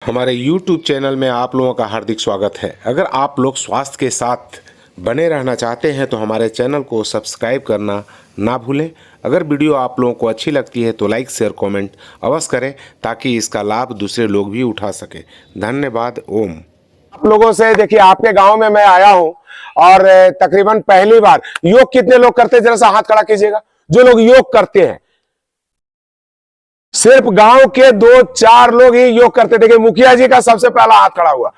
हमारे YouTube channel में आप लोगों का हार्दिक स्वागत है। अगर आप लोग स्वास्थ्य के साथ बने रहना चाहते हैं तो हमारे चैनल को सब्सक्राइब करना ना भूलें। अगर वीडियो आप लोगों को अच्छी लगती है तो लाइक शेयर कमेंट अवश्य करें ताकि इसका लाभ दूसरे लोग भी उठा सके। धन्यवाद। ओम। आप लोगों से देखिए, आपके गांव में मैं आया हूं और तकरीबन पहली बार योग कितने लोग करते हैं, जरा सा हाथ खड़ा कीजिएगा। जो लोग योग करते हैं, सिर्फ गांव के 2-4 लोग ही योग करते। देखिए, मुखिया जी का सबसे पहला हाथ खड़ा हुआ।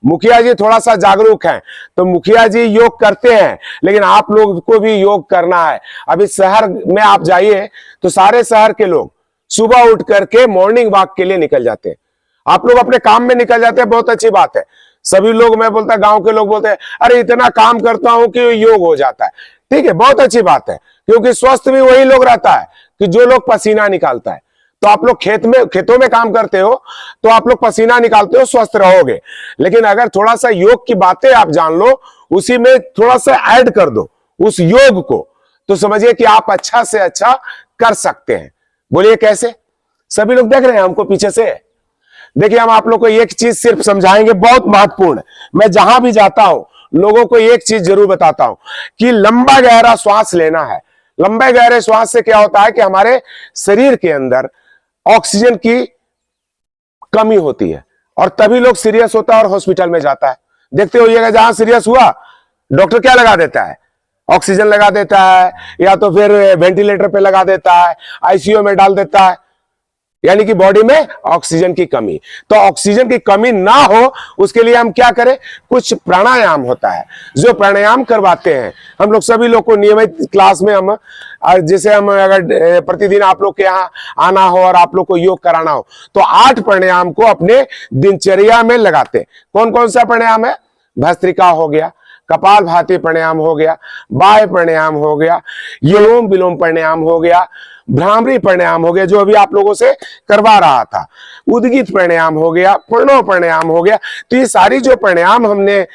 मुखिया जी थोड़ा सा जागरूक हैं, तो मुखिया जी योग करते हैं, लेकिन आप लोग को भी योग करना है। अभी शहर में आप जाइए तो सारे शहर के लोग सुबह उठ करके मॉर्निंग वॉक के लिए निकल जाते हैं। आप लोग अपने काम में निकल जाते हैं, बहुत अच्छी बात है। सभी लोग, मैं बोलता, गांव के लोग बोलते हैं अरे इतना काम करता हूं कि योग हो जाता है। ठीक है, बहुत अच्छी बात है, क्योंकि स्वस्थ भी वही लोग रहता है कि जो लोग पसीना निकालता है। तो आप लोग खेतों में काम करते हो तो आप लोग पसीना निकालते हो, स्वस्थ रहोगे। लेकिन अगर थोड़ा सा योग की बातें आप जान लो, उसी में थोड़ा सा ऐड कर दो उस योग को, तो समझिए कि आप अच्छा से अच्छा कर सकते हैं। बोलिए कैसे? सभी लोग देख रहे हैं हमको पीछे से। देखिए, हम आप लोग को एक चीज सिर्फ समझाएंगे, बहुत महत्वपूर्ण। मैं जहां भी जाता हूं लोगों को एक चीज जरूर बताता हूं कि लंबा गहरा श्वास लेना है। लंबे गहरे श्वास से क्या होता है कि हमारे शरीर के अंदर ऑक्सीजन की कमी होती है और तभी लोग सीरियस होता है और हॉस्पिटल में जाता है। देखते होइएगा, जहां सीरियस हुआ डॉक्टर क्या लगा देता है? ऑक्सीजन लगा देता है, या तो फिर वेंटिलेटर पे लगा देता है, आईसीयू में डाल देता है, यानी कि बॉडी में ऑक्सीजन की कमी। तो ऑक्सीजन की कमी ना हो उसके लिए हम क्या करें? कुछ प्राणायाम होता है, जो प्राणायाम करवाते हैं हम लोग सभी लोग को नियमित क्लास में। हम जैसे हम अगर प्रतिदिन आप लोग के यहाँ आना हो और आप लोग को योग कराना हो तो 8 प्राणायाम को अपने दिनचर्या में लगाते हैं। कौन कौन सा प्राणायाम है? भस्त्रिका हो गया, कपालभाति प्राणायाम हो गया, बाह्य प्राणायाम हो गया, अनुलोम विलोम प्राणायाम हो गया, भ्रामरी प्राणायाम हो गया जो अभी आप लोगों से करवा रहा था, उद्गीत प्राणायाम हो गया, प्रणव प्राणायाम हो गया। तो ये सारी जो प्राणायाम हमने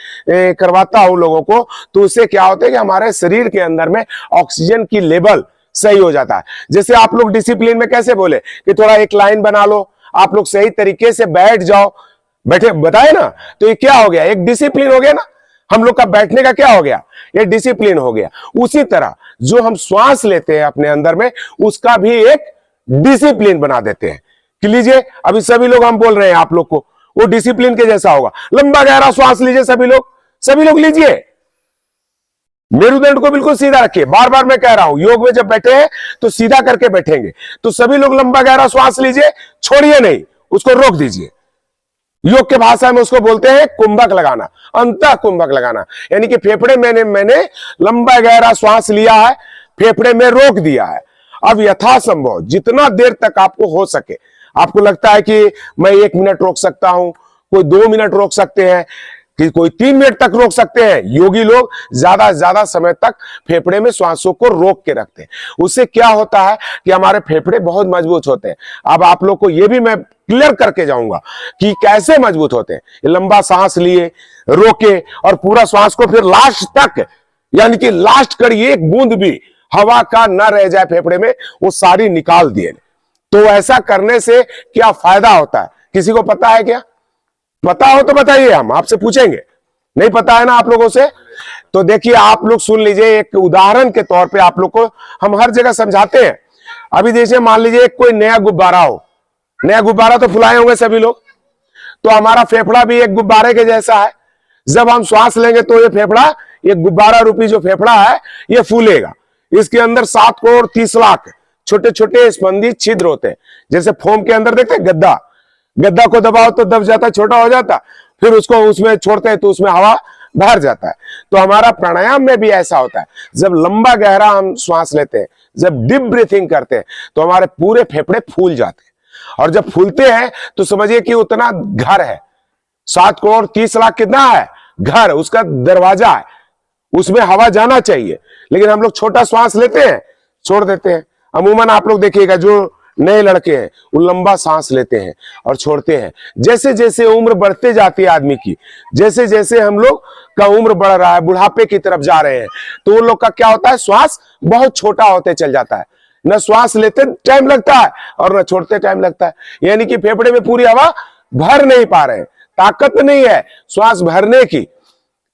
करवाता हूं लोगों को, तो उससे क्या होता है कि हमारे शरीर के अंदर में ऑक्सीजन की लेवल सही हो जाता है। जैसे आप लोग डिसिप्लिन में कैसे बोले कि थोड़ा एक लाइन बना लो, आप लोग सही तरीके से बैठ जाओ, बैठे बताए ना, तो ये क्या हो गया? एक डिसिप्लिन हो गया ना। हम लोग का बैठने का क्या हो गया? ये डिसिप्लिन हो गया। उसी तरह जो हम श्वास लेते हैं अपने अंदर में, उसका भी एक डिसिप्लिन बना देते हैं कि लीजिए, अभी सभी लोग हम बोल रहे हैं आप लोग को, वो डिसिप्लिन के जैसा होगा। लंबा गहरा श्वास लीजिए, सभी लोग लीजिए। मेरुदंड को बिल्कुल सीधा रखिए। बार बार मैं कह रहा हूं, योग में जब बैठे हैं तो सीधा करके बैठेंगे। तो सभी लोग लंबा गहरा श्वास लीजिए, छोड़िए नहीं, उसको रोक दीजिए। योग के भाषा में उसको बोलते हैं कुंभक लगाना, अंतः कुंभक लगाना, यानी कि फेफड़े में मैंने लंबा गहरा श्वास लिया है, फेफड़े में रोक दिया है। अब यथासंभव जितना देर तक आपको हो सके, आपको लगता है कि मैं 1 मिनट रोक सकता हूं, कोई 2 मिनट रोक सकते हैं, कि कोई 3 मिनट तक रोक सकते हैं। योगी लोग ज्यादा से ज्यादा समय तक फेफड़े में श्वासों को रोक के रखते हैं। उससे क्या होता है कि हमारे फेफड़े बहुत मजबूत होते हैं। अब आप लोग को यह भी मैं क्लियर करके जाऊंगा कि कैसे मजबूत होते हैं। लंबा सांस लिए, रोके और पूरा श्वास को फिर लास्ट तक, यानी कि लास्ट कड़ी एक बूंद भी हवा का न रह जाए फेफड़े में, वो सारी निकाल दिए। तो ऐसा करने से क्या फायदा होता है, किसी को पता है क्या? पता हो तो बताइए, हम आपसे पूछेंगे। नहीं पता है ना आप लोगों से? तो देखिए, आप लोग सुन लीजिए, एक उदाहरण के तौर पे आप लोग को हम हर जगह समझाते हैं। अभी जैसे मान लीजिए कोई नया गुब्बारा हो, नया गुब्बारा तो फुलाए होंगे सभी लोग, तो हमारा फेफड़ा भी एक गुब्बारे के जैसा है। जब हम श्वास लेंगे तो ये फेफड़ा, ये गुब्बारा रूपी जो फेफड़ा है, ये फूलेगा। इसके अंदर 7 करोड़ 30 लाख छोटे छोटे स्पंदी छिद्र होते हैं। जैसे फोम के अंदर देखते हैं गद्दा को दबाओ तो दब जाता, छोटा हो जाता, फिर उसको उसमें छोड़ते हैं तो उसमें हवा भर जाता है। तो हमारा प्राणायाम में भी ऐसा होता है। जब लंबा गहरा हम श्वास लेते हैं, जब डीप ब्रीथिंग करते हैं, तो हमारे पूरे फेफड़े फूल जाते हैं। और जब फूलते हैं तो समझिए कि उतना घर है, 7 करोड़ 30 लाख कितना है? घर, उसका दरवाजा है, उसमें हवा जाना चाहिए। लेकिन हम लोग छोटा श्वास लेते हैं, छोड़ देते हैं। अमूमन आप लोग देखिएगा, जो नए लड़के हैं वो लंबा सांस लेते हैं और छोड़ते हैं। जैसे जैसे उम्र बढ़ते जाती है आदमी की, जैसे जैसे हम लोग का उम्र बढ़ रहा है, बुढ़ापे की तरफ जा रहे हैं, तो उन लोग का क्या होता है? श्वास बहुत छोटा होते चल जाता है। न श्वास लेते टाइम लगता है और न छोड़ते टाइम लगता है, यानी कि फेफड़े में पूरी हवा भर नहीं पा रहे हैं, ताकत नहीं है श्वास भरने की।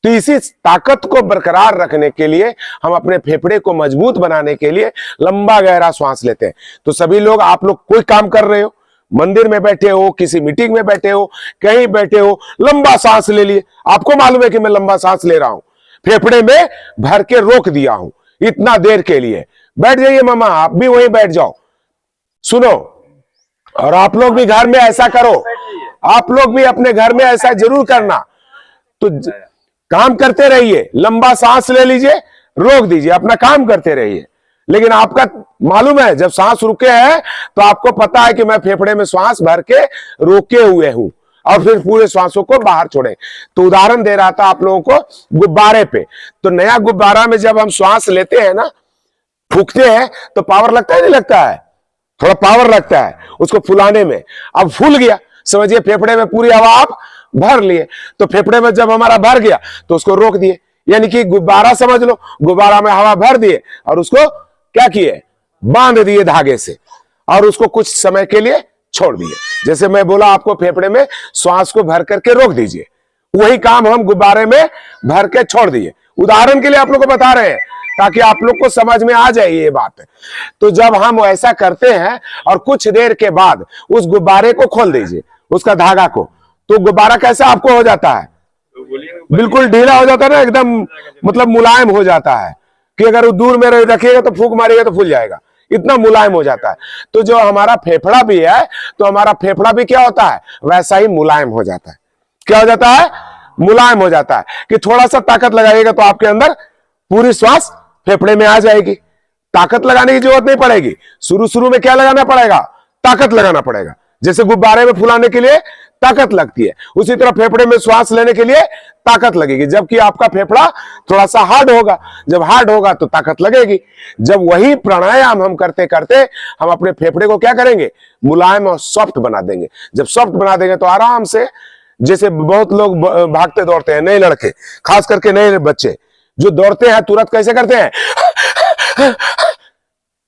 तो इसी ताकत को बरकरार रखने के लिए हम अपने फेफड़े को मजबूत बनाने के लिए लंबा गहरा श्वास लेते हैं। तो सभी लोग, आप लोग कोई काम कर रहे हो, मंदिर में बैठे हो, किसी मीटिंग में बैठे हो, कहीं बैठे हो, लंबा सांस ले लिए। आपको मालूम है कि मैं लंबा सांस ले रहा हूं, फेफड़े में भर के रोक दिया हूं इतना देर के लिए। बैठ जाइए मामा, आप भी वहीं बैठ जाओ, सुनो। और आप लोग भी घर में ऐसा करो, आप लोग भी अपने घर में ऐसा जरूर करना। तो काम करते रहिए, लंबा सांस ले लीजिए, रोक दीजिए, अपना काम करते रहिए। लेकिन आपका मालूम है जब सांस रुके हैं तो आपको पता है कि मैं फेफड़े में श्वास भर के रोके हुए हूं और फिर पूरे श्वासों को बाहर छोड़े। तो उदाहरण दे रहा था आप लोगों को गुब्बारे पे। तो नया गुब्बारा में जब हम श्वास लेते हैं ना, फूकते हैं, तो पावर लगता है नहीं लगता है? थोड़ा पावर लगता है उसको फुलाने में। अब फूल गया, समझिए फेफड़े में पूरी हवा आप भर लिए। तो फेफड़े में जब हमारा भर गया तो उसको रोक दिए, यानी कि गुब्बारा समझ लो, गुब्बारा में हवा भर दिए और उसको क्या किए, बांध दिए धागे से, और उसको कुछ समय के लिए छोड़ दिए। जैसे मैं बोला आपको, फेफड़े में श्वास को भर करके रोक दीजिए, वही काम हम गुब्बारे में भर के छोड़ दिए। उदाहरण के लिए आप लोग को बता रहे हैं ताकि आप लोग को समझ में आ जाए ये बात। तो जब हम ऐसा करते हैं और कुछ देर के बाद उस गुब्बारे को खोल दीजिए, उसका धागा को, तो गुब्बारा कैसा आपको हो जाता है? बिल्कुल ढीला हो जाता है ना, एकदम मतलब मुलायम हो जाता है कि अगर वो दूर में रखिएगा तो फूंक मारिएगा तो फूल जाएगा, इतना मुलायम हो जाता है। तो जो हमारा फेफड़ा भी है, तो हमारा फेफड़ा भी क्या होता है, वैसा ही मुलायम हो जाता है। क्या हो जाता है? मुलायम हो जाता है कि थोड़ा सा ताकत लगाइएगा तो आपके अंदर पूरी श्वास फेफड़े में आ जाएगी। ताकत लगाने की जरूरत नहीं पड़ेगी। शुरू शुरू में क्या लगाना पड़ेगा? ताकत लगाना पड़ेगा। जैसे गुब्बारे में फुलाने के लिए ताकत लगती है, उसी तरह फेफड़े में श्वास लेने के लिए ताकत लगेगी। जबकि आपका फेफड़ा थोड़ा सा हार्ड होगा, जब हार्ड होगा तो ताकत लगेगी। जब वही प्राणायाम हम करते करते हम अपने फेफड़े को क्या करेंगे, मुलायम और सॉफ्ट बना देंगे। जब सॉफ्ट बना देंगे तो आराम से, जैसे बहुत लोग भागते दौड़ते हैं, नए लड़के, खास करके नए बच्चे जो दौड़ते हैं, तुरंत कैसे करते हैं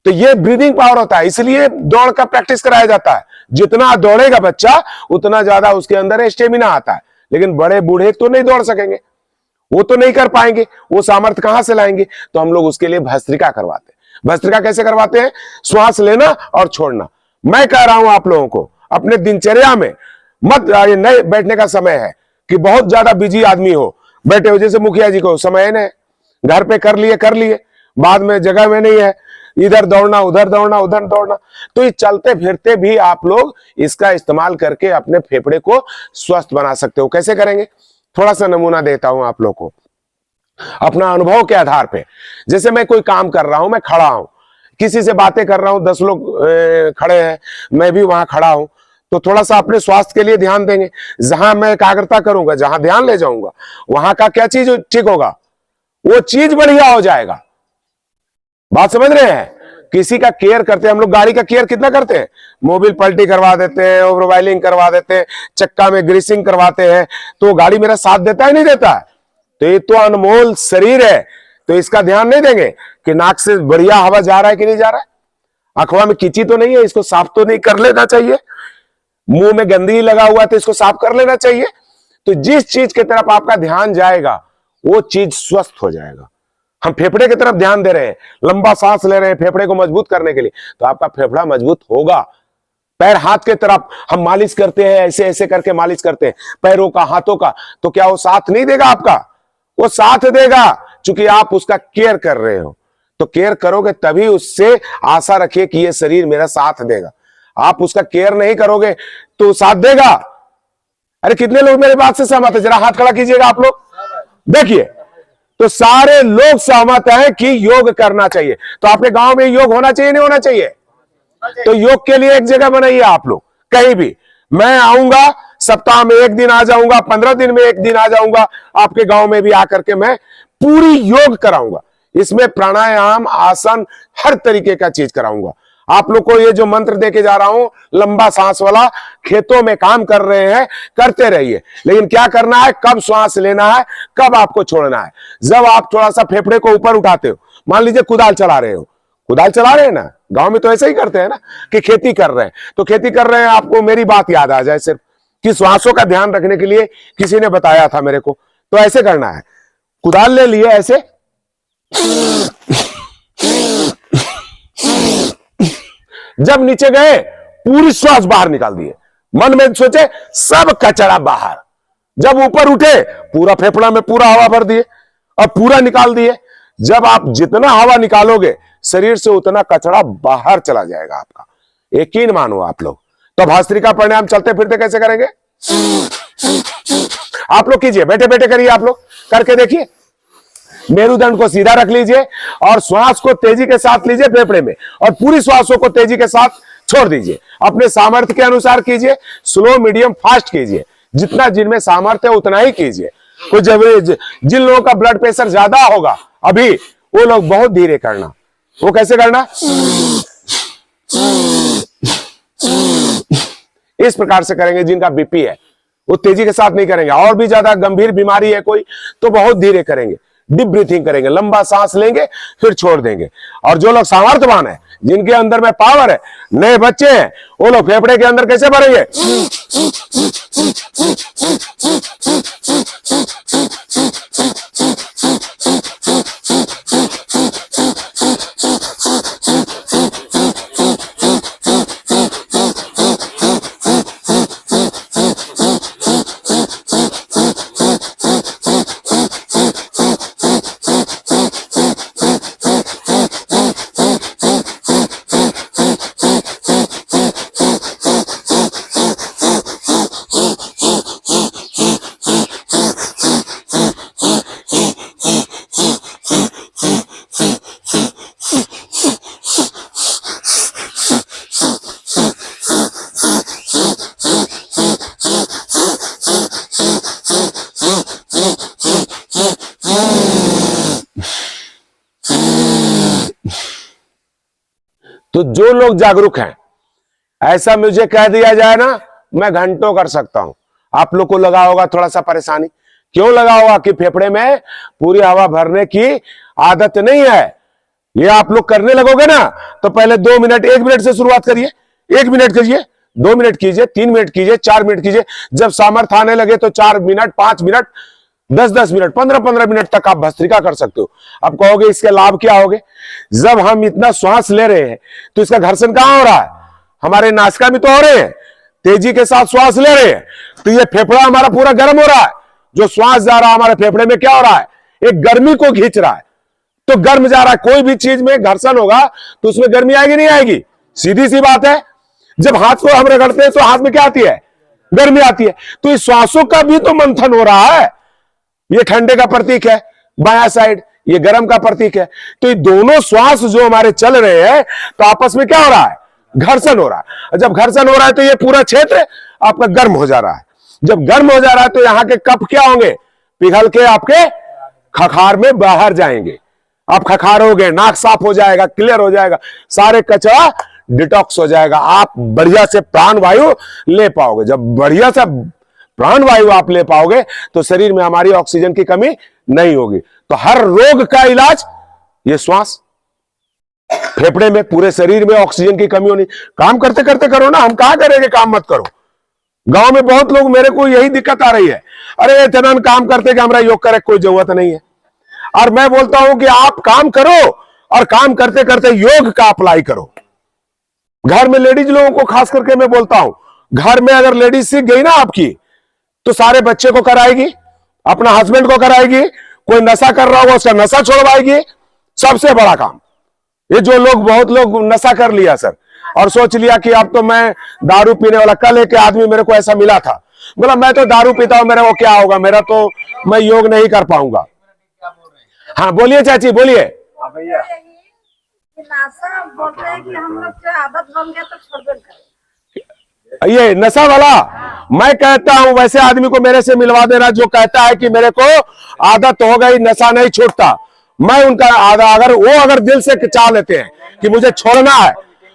तो ये ब्रीदिंग पावर होता है, इसलिए दौड़ का प्रैक्टिस कराया जाता है। जितना दौड़ेगा बच्चा उतना ज्यादा उसके अंदर स्टेमिना आता है। लेकिन बड़े बूढ़े तो नहीं दौड़ सकेंगे, वो तो नहीं कर पाएंगे, वो सामर्थ्य कहां से लाएंगे? तो हम लोग उसके लिए भस्त्रिका करवाते हैं। भस्त्रिका कैसे करवाते हैं? श्वास लेना और छोड़ना। मैं कह रहा हूं आप लोगों को, अपने दिनचर्या में मत, नहीं बैठने का समय है कि बहुत ज्यादा बिजी आदमी हो, बैठे हो, जैसे मुखिया जी को समय नहीं, घर पे कर लिए, बाद में जगह में नहीं है, इधर दौड़ना, उधर दौड़ना, उधर दौड़ना। तो ये चलते फिरते भी आप लोग इसका इस्तेमाल करके अपने फेफड़े को स्वस्थ बना सकते हो। कैसे करेंगे? थोड़ा सा नमूना देता हूं आप लोग को अपना अनुभव के आधार पे। जैसे मैं कोई काम कर रहा हूं, मैं खड़ा हूं, किसी से बातें कर रहा हूं, 10 लोग खड़े हैं, मैं भी वहां खड़ा हूं, तो थोड़ा सा अपने स्वास्थ्य के लिए ध्यान देंगे। जहां मैं एकाग्रता करूंगा, जहां ध्यान ले जाऊंगा, वहां का क्या चीज ठीक होगा? वो चीज बढ़िया हो जाएगा। बात समझ रहे हैं? किसी का केयर करते हैं हम लोग, गाड़ी का केयर कितना करते हैं, मोबिल पलटी करवा देते हैं, ओवरवाइलिंग करवा देते हैं, चक्का में ग्रीसिंग करवाते हैं, तो गाड़ी मेरा साथ देता है नहीं देता है? तो ये तो अनमोल शरीर है, तो इसका ध्यान नहीं देंगे कि नाक से बढ़िया हवा जा रहा है कि नहीं जा रहा है, अखवा में कीची तो नहीं है, इसको साफ तो नहीं कर लेना चाहिए, मुंह में गंदगी लगा हुआ है तो इसको साफ कर लेना चाहिए। तो जिस चीज की तरफ आपका ध्यान जाएगा वो चीज स्वस्थ हो जाएगा। हम फेफड़े की तरफ ध्यान दे रहे हैं, लंबा सांस ले रहे हैं फेफड़े को मजबूत करने के लिए, तो आपका फेफड़ा मजबूत होगा। पैर हाथ के तरफ हम मालिश करते हैं, ऐसे ऐसे करके मालिश करते हैं पैरों का, हाथों का, तो क्या वो साथ नहीं देगा आपका? वो साथ देगा, क्योंकि आप उसका केयर कर रहे हो। तो केयर करोगे तभी उससे आशा रखिए कि ये शरीर मेरा साथ देगा। आप उसका केयर नहीं करोगे तो साथ देगा? अरे कितने लोग मेरी बात से सहमत है? जरा हाथ खड़ा कीजिएगा आप लोग, देखिए। तो सारे लोग सहमत हैं कि योग करना चाहिए। तो आपके गांव में योग होना चाहिए नहीं होना चाहिए? तो योग के लिए एक जगह बनाइए आप लोग, कहीं भी। मैं आऊंगा, सप्ताह में एक दिन आ जाऊंगा, 15 दिन में एक दिन आ जाऊंगा, आपके गांव में भी आकर के मैं पूरी योग कराऊंगा। इसमें प्राणायाम, आसन, हर तरीके का चीज कराऊंगा। आप लोग को ये जो मंत्र देके जा रहा हूं, लंबा सांस वाला, खेतों में काम कर रहे हैं, करते रहिए। लेकिन क्या करना है, कब श्वास लेना है, कब आपको छोड़ना है। जब आप थोड़ा सा फेफड़े को ऊपर उठाते हो, मान लीजिए कुदाल चला रहे हो, कुदाल चला रहे हैं ना, गांव में तो ऐसे ही करते हैं ना कि खेती कर रहे हैं, तो खेती कर रहे हैं, आपको मेरी बात याद आ जाए सिर्फ, कि श्वासों का ध्यान रखने के लिए किसी ने बताया था मेरे को। तो ऐसे करना है, कुदाल ले लिए ऐसे, जब नीचे गए पूरी श्वास बाहर निकाल दिए, मन में सोचे सब कचरा बाहर। जब ऊपर उठे पूरा फेफड़ा में पूरा हवा भर दिए और पूरा निकाल दिए। जब आप जितना हवा निकालोगे शरीर से उतना कचरा बाहर चला जाएगा आपका, यकीन मानो आप लोग। तो भस्त्रिका प्राणायाम चलते फिरते कैसे करेंगे आप लोग कीजिए, बैठे बैठे करिए, आप लोग करके देखिए। मेरुदंड को सीधा रख लीजिए और श्वास को तेजी के साथ लीजिए फेफड़े में और पूरी श्वासों को तेजी के साथ छोड़ दीजिए। अपने सामर्थ्य के अनुसार कीजिए, स्लो मीडियम फास्ट कीजिए, जितना जिनमें सामर्थ्य है उतना ही कीजिए। कुछ जिन लोगों का ब्लड प्रेशर ज्यादा होगा अभी, वो लोग बहुत धीरे करना। वो कैसे करना, इस प्रकार से करेंगे। जिनका बीपी है वो तेजी के साथ नहीं करेंगे, और भी ज्यादा गंभीर बीमारी है कोई तो बहुत धीरे करेंगे, डीप ब्रीथिंग करेंगे, लंबा सांस लेंगे फिर छोड़ देंगे। और जो लोग सामर्थ्यवान है, जिनके अंदर में पावर है, नए बच्चे हैं, वो लोग फेफड़े के अंदर कैसे भरेंगे, तो जो लोग जागरूक हैं, ऐसा मुझे कह दिया जाए ना, मैं घंटों कर सकता हूं। आप लोग को लगा होगा थोड़ा सा परेशानी, क्यों लगा होगा कि फेफड़े में पूरी हवा भरने की आदत नहीं है। ये आप लोग करने लगोगे ना तो पहले 2 मिनट 1 मिनट से शुरुआत करिए, 1 मिनट करिए, 2 मिनट कीजिए, 3 मिनट कीजिए, 4 मिनट कीजिए। जब सामर्थ्य आने लगे तो 4 मिनट, 5 मिनट, 10-10 मिनट, 15-15 मिनट तक आप भस्त्रिका कर सकते हो। अब कहोगे इसके लाभ क्या होंगे। जब हम इतना श्वास ले रहे हैं तो इसका घर्षण कहां हो रहा है, हमारे नासिका में तो हो रहे हैं, तेजी के साथ श्वास ले रहे हैं तो ये फेफड़ा हमारा पूरा गर्म हो रहा है। जो श्वास जा रहा है हमारे फेफड़े में क्या हो रहा है, एक गर्मी को खींच रहा है, तो गर्म जा रहा है। कोई भी चीज में घर्षण होगा तो उसमें गर्मी आएगी नहीं आएगी, सीधी सी बात है। जब हाथ को हम रगड़ते हैं तो हाथ में क्या आती है, गर्मी आती है। तो इस श्वासों का भी तो मंथन हो रहा है। ये ठंडे का प्रतीक है बायां साइड, ये गर्म का प्रतीक है। तो ये दोनों श्वास जो हमारे चल रहे हैं तो आपस में क्या हो रहा है, घर्षण हो रहा है। जब घर्षण हो रहा है तो ये पूरा क्षेत्र आपका गर्म हो जा रहा है। जब गर्म हो जा रहा है तो यहां के कफ क्या होंगे, पिघल के आपके खखार में बाहर जाएंगे। आप खखारोगे, नाक साफ हो जाएगा, क्लियर हो जाएगा, सारे कचरा डिटॉक्स हो जाएगा। आप बढ़िया से प्राण वायु ले पाओगे। जब बढ़िया से प्राण वायु आप ले पाओगे तो शरीर में हमारी ऑक्सीजन की कमी नहीं होगी। तो हर रोग का इलाज ये श्वास, फेफड़े में, पूरे शरीर में ऑक्सीजन की कमी होनी। काम करते करते करो ना, हम कहां करेंगे काम मत करो। गांव में बहुत लोग, मेरे को यही दिक्कत आ रही है, अरे इतना काम करते कि हमारा योग करे कोई जरूरत नहीं है। और मैं बोलता हूं कि आप काम करो और काम करते करते योग का अप्लाई करो। घर में लेडीज लोगों को खास करके मैं बोलता हूं, घर में अगर लेडीज सीख गई ना आपकी तो सारे बच्चे को कराएगी, अपना हस्बैंड को कराएगी, कोई नशा कर रहा होगा उसका नशा छोड़वाएगी। सबसे बड़ा काम ये जो लोग, बहुत लोग नशा कर लिया सर और सोच लिया कि अब तो मैं दारू पीने वाला। कल एक आदमी मेरे को ऐसा मिला था, बोला मैं तो दारू पीता हूं, मेरा वो क्या होगा, मेरा तो मैं योग नहीं कर पाऊंगा। हाँ बोलिए चाची, बोलिए। भैया नशा बोल रहे हैं कि हम लोग जो आदत बन गया तो छोड़ दें। ये नशा वाला मैं कहता हूं, वैसे आदमी को मेरे से मिलवा देना जो कहता है कि मेरे को आदत हो गई, नशा नहीं छूटता। मैं उनका अगर दिल से चाह लेते हैं कि मुझे छोड़ना है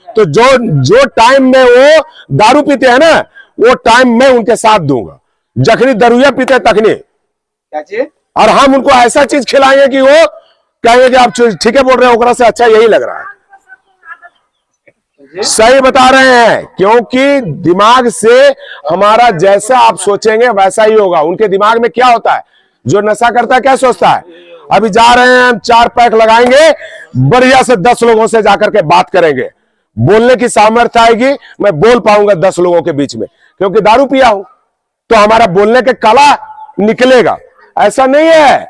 तो जो टाइम में वो दारू पीते हैं ना, वो टाइम मैं उनके साथ दूंगा। जखनी दरुया पीते तखनी, और हम उनको ऐसा चीज खिलाएंगे कि वो कहेंगे कि आप ठीक है बोल रहे हो, ओकरा से अच्छा यही लग रहा है। सही बता रहे हैं, क्योंकि दिमाग से हमारा जैसा आप सोचेंगे वैसा ही होगा। उनके दिमाग में क्या होता है, जो नशा करता है क्या सोचता है, अभी जा रहे हैं हम 4 पैक लगाएंगे, बढ़िया से 10 लोगों से जाकर के बात करेंगे, बोलने की सामर्थ्य आएगी, मैं बोल पाऊंगा 10 लोगों के बीच में, क्योंकि दारू पिया हूं तो हमारा बोलने के कला निकलेगा। ऐसा नहीं है,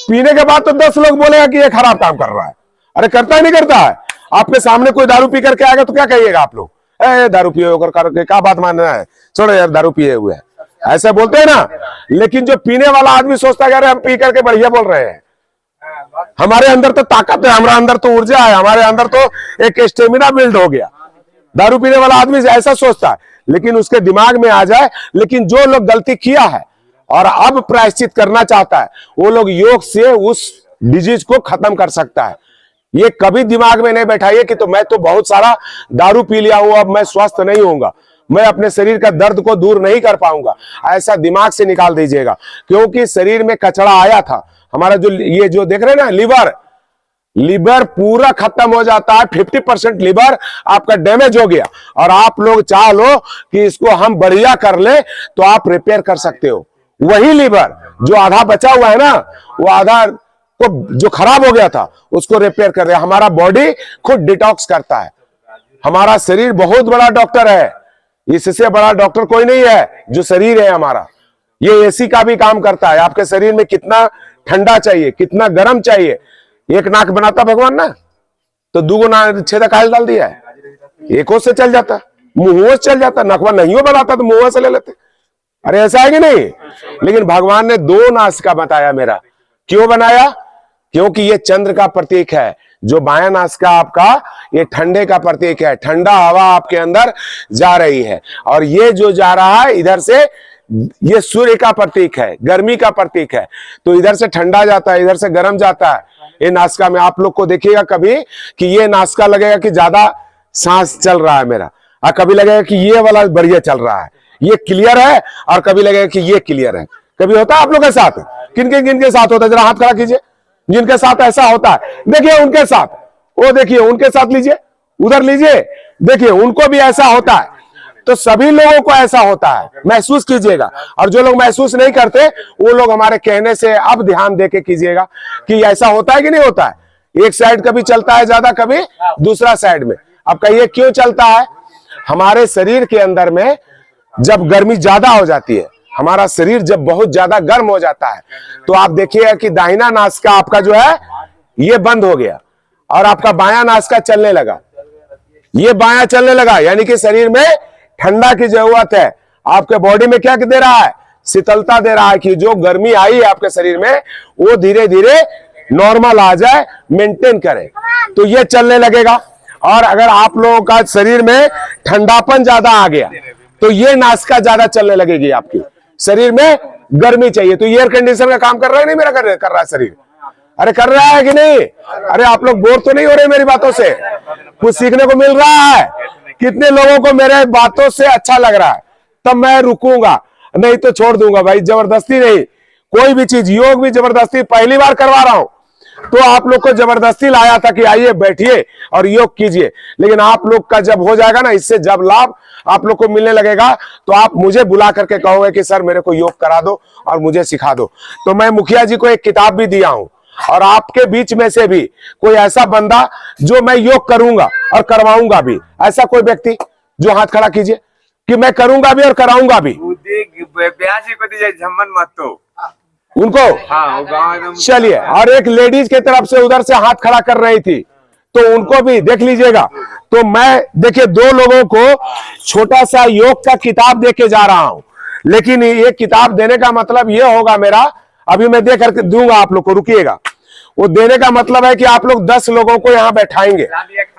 पीने के बाद तो 10 लोग बोलेगा कि ये खराब काम कर रहा है। अरे करता है नहीं करता है? आपके सामने कोई दारू पी करके आएगा तो क्या कहिएगा आप लोग, दारू पिए होकर करके क्या बात मानना है, छोड़ो यार दारू पिए हुए है, ऐसे बोलते हैं ना। लेकिन जो पीने वाला आदमी सोचता है हम पी करके बढ़िया बोल रहे हैं, हमारे अंदर तो ताकत है, हमारे अंदर तो ऊर्जा है, हमारे अंदर तो एक स्टेमिना बिल्ड हो गया। दारू पीने वाला आदमी ऐसा सोचता है, लेकिन उसके दिमाग में आ जाए। लेकिन जो लोग गलती किया है और अब प्रायश्चित करना चाहता है, वो लोग योग से उस डिजीज को खत्म कर सकता है। ये कभी दिमाग में नहीं बैठाइए कि तो मैं तो बहुत सारा दारू पी लिया हूं, अब मैं स्वस्थ नहीं होऊंगा, मैं अपने शरीर का दर्द को दूर नहीं कर पाऊंगा, ऐसा दिमाग से निकाल दीजिएगा। क्योंकि शरीर में कचरा आया था, हमारा जो ये जो देख रहे हैं ना, लीवर पूरा खत्म हो जाता है, 50% लीवर आपका डैमेज हो गया, और आप लोग चाह लो कि इसको हम बढ़िया कर ले तो आप रिपेयर कर सकते हो। वही लीवर जो आधा बचा हुआ है ना, वो आधा को जो खराब हो गया था उसको रिपेयर कर दिया। हमारा बॉडी खुद डिटॉक्स करता है, हमारा शरीर बहुत बड़ा डॉक्टर है, इससे बड़ा डॉक्टर कोई नहीं है। जो शरीर है हमारा, ये एसी का भी काम करता है। आपके शरीर में कितना ठंडा चाहिए, कितना गर्म चाहिए, एक नाक बनाता भगवान ना, तो 2 नाक छेदा काहे डाल दिया है, एक से चल जाता, मुंह से चल जाता, नकवा नहीं हो बनाता तो मुंह से ले लेते। अरे ऐसा है कि नहीं? लेकिन भगवान ने 2 नासिका बताया मेरा, क्यों बनाया? क्योंकि ये चंद्र का प्रतीक है, जो बायां नासिका आपका ये ठंडे का प्रतीक है, ठंडा हवा आपके अंदर जा रही है, और ये जो जा रहा है इधर से, ये सूर्य का प्रतीक है, गर्मी का प्रतीक है, तो इधर से ठंडा जाता है, इधर से गर्म जाता है। ये नासिका में आप लोग को देखिएगा कभी कि ये नासिका लगेगा कि ज्यादा सांस चल रहा है मेरा, और कभी लगेगा कि ये वाला बढ़िया चल रहा है, ये क्लियर है, और कभी लगेगा कि ये क्लियर है। कभी होता है आप लोग के साथ? किन के साथ होता है, जरा हाथ खड़ा कीजिए जिनके साथ ऐसा होता है। देखिए उनके साथ, वो देखिए उनके साथ लीजिए, उधर लीजिए, देखिए उनको भी ऐसा होता है। तो सभी लोगों को ऐसा होता है, महसूस कीजिएगा। और जो लोग महसूस नहीं करते वो लोग हमारे कहने से अब ध्यान देके कीजिएगा कि ऐसा होता है कि नहीं होता है। एक साइड कभी चलता है ज्यादा, कभी दूसरा साइड में। अब कहिए क्यों चलता है? हमारे शरीर के अंदर में जब गर्मी ज्यादा हो जाती है, हमारा शरीर जब बहुत ज्यादा गर्म हो जाता है, तो आप देखिएगा कि दाहिना नासिका आपका जो है ये बंद हो गया, और आपका बायां नासिका चलने लगा, ये बायां चलने लगा, यानी कि शरीर में ठंडा की जरूरत है। आपके बॉडी में क्या दे रहा है? शीतलता दे रहा है, कि जो गर्मी आई है आपके शरीर में वो धीरे धीरे नॉर्मल आ जाए, मेंटेन करे, तो ये चलने लगेगा। और अगर आप लोगों का शरीर में ठंडापन ज्यादा आ गया तो ये नासिका ज्यादा चलने लगेगी। आपकी शरीर में गर्मी चाहिए तो एयर कंडीशनर का काम कर रहा है नहीं मेरा, कर रहा है शरीर? अरे कर रहा है कि नहीं? अरे आप लोग बोर तो नहीं हो रहे मेरी बातों से? कुछ सीखने को मिल रहा है? कितने लोगों को मेरे बातों से अच्छा लग रहा है? तब मैं रुकूंगा, नहीं तो छोड़ दूंगा भाई। जबरदस्ती नहीं, कोई भी चीज, योग भी जबरदस्ती पहली बार करवा रहा हूं, तो आप लोग को जबरदस्ती लाया था कि आइए बैठिए और योग कीजिए। लेकिन आप लोग का जब हो जाएगा ना, इससे जब लाभ आप लोग को मिलने लगेगा, तो आप मुझे बुला करके कहोगे कि सर मेरे को योग करा दो और मुझे सिखा दो। तो मैं मुखिया जी को एक किताब भी दिया हूं, और आपके बीच में से भी कोई ऐसा बंदा जो मैं योग करूंगा और करवाऊंगा भी, ऐसा कोई व्यक्ति जो हाथ खड़ा कीजिए कि मैं करूंगा भी और कराऊंगा भी। उनको चलिए, और एक लेडीज की तरफ से उधर से हाथ खड़ा कर रही थी, तो उनको भी देख लीजिएगा। तो मैं देखिए 2 लोगों को छोटा सा योग का किताब देके जा रहा हूं, लेकिन ये किताब देने का मतलब ये होगा मेरा, अभी मैं दे करके दूंगा आप लोग को, रुकिएगा। वो देने का मतलब है कि आप लोग 10 लोगों को यहां बैठाएंगे,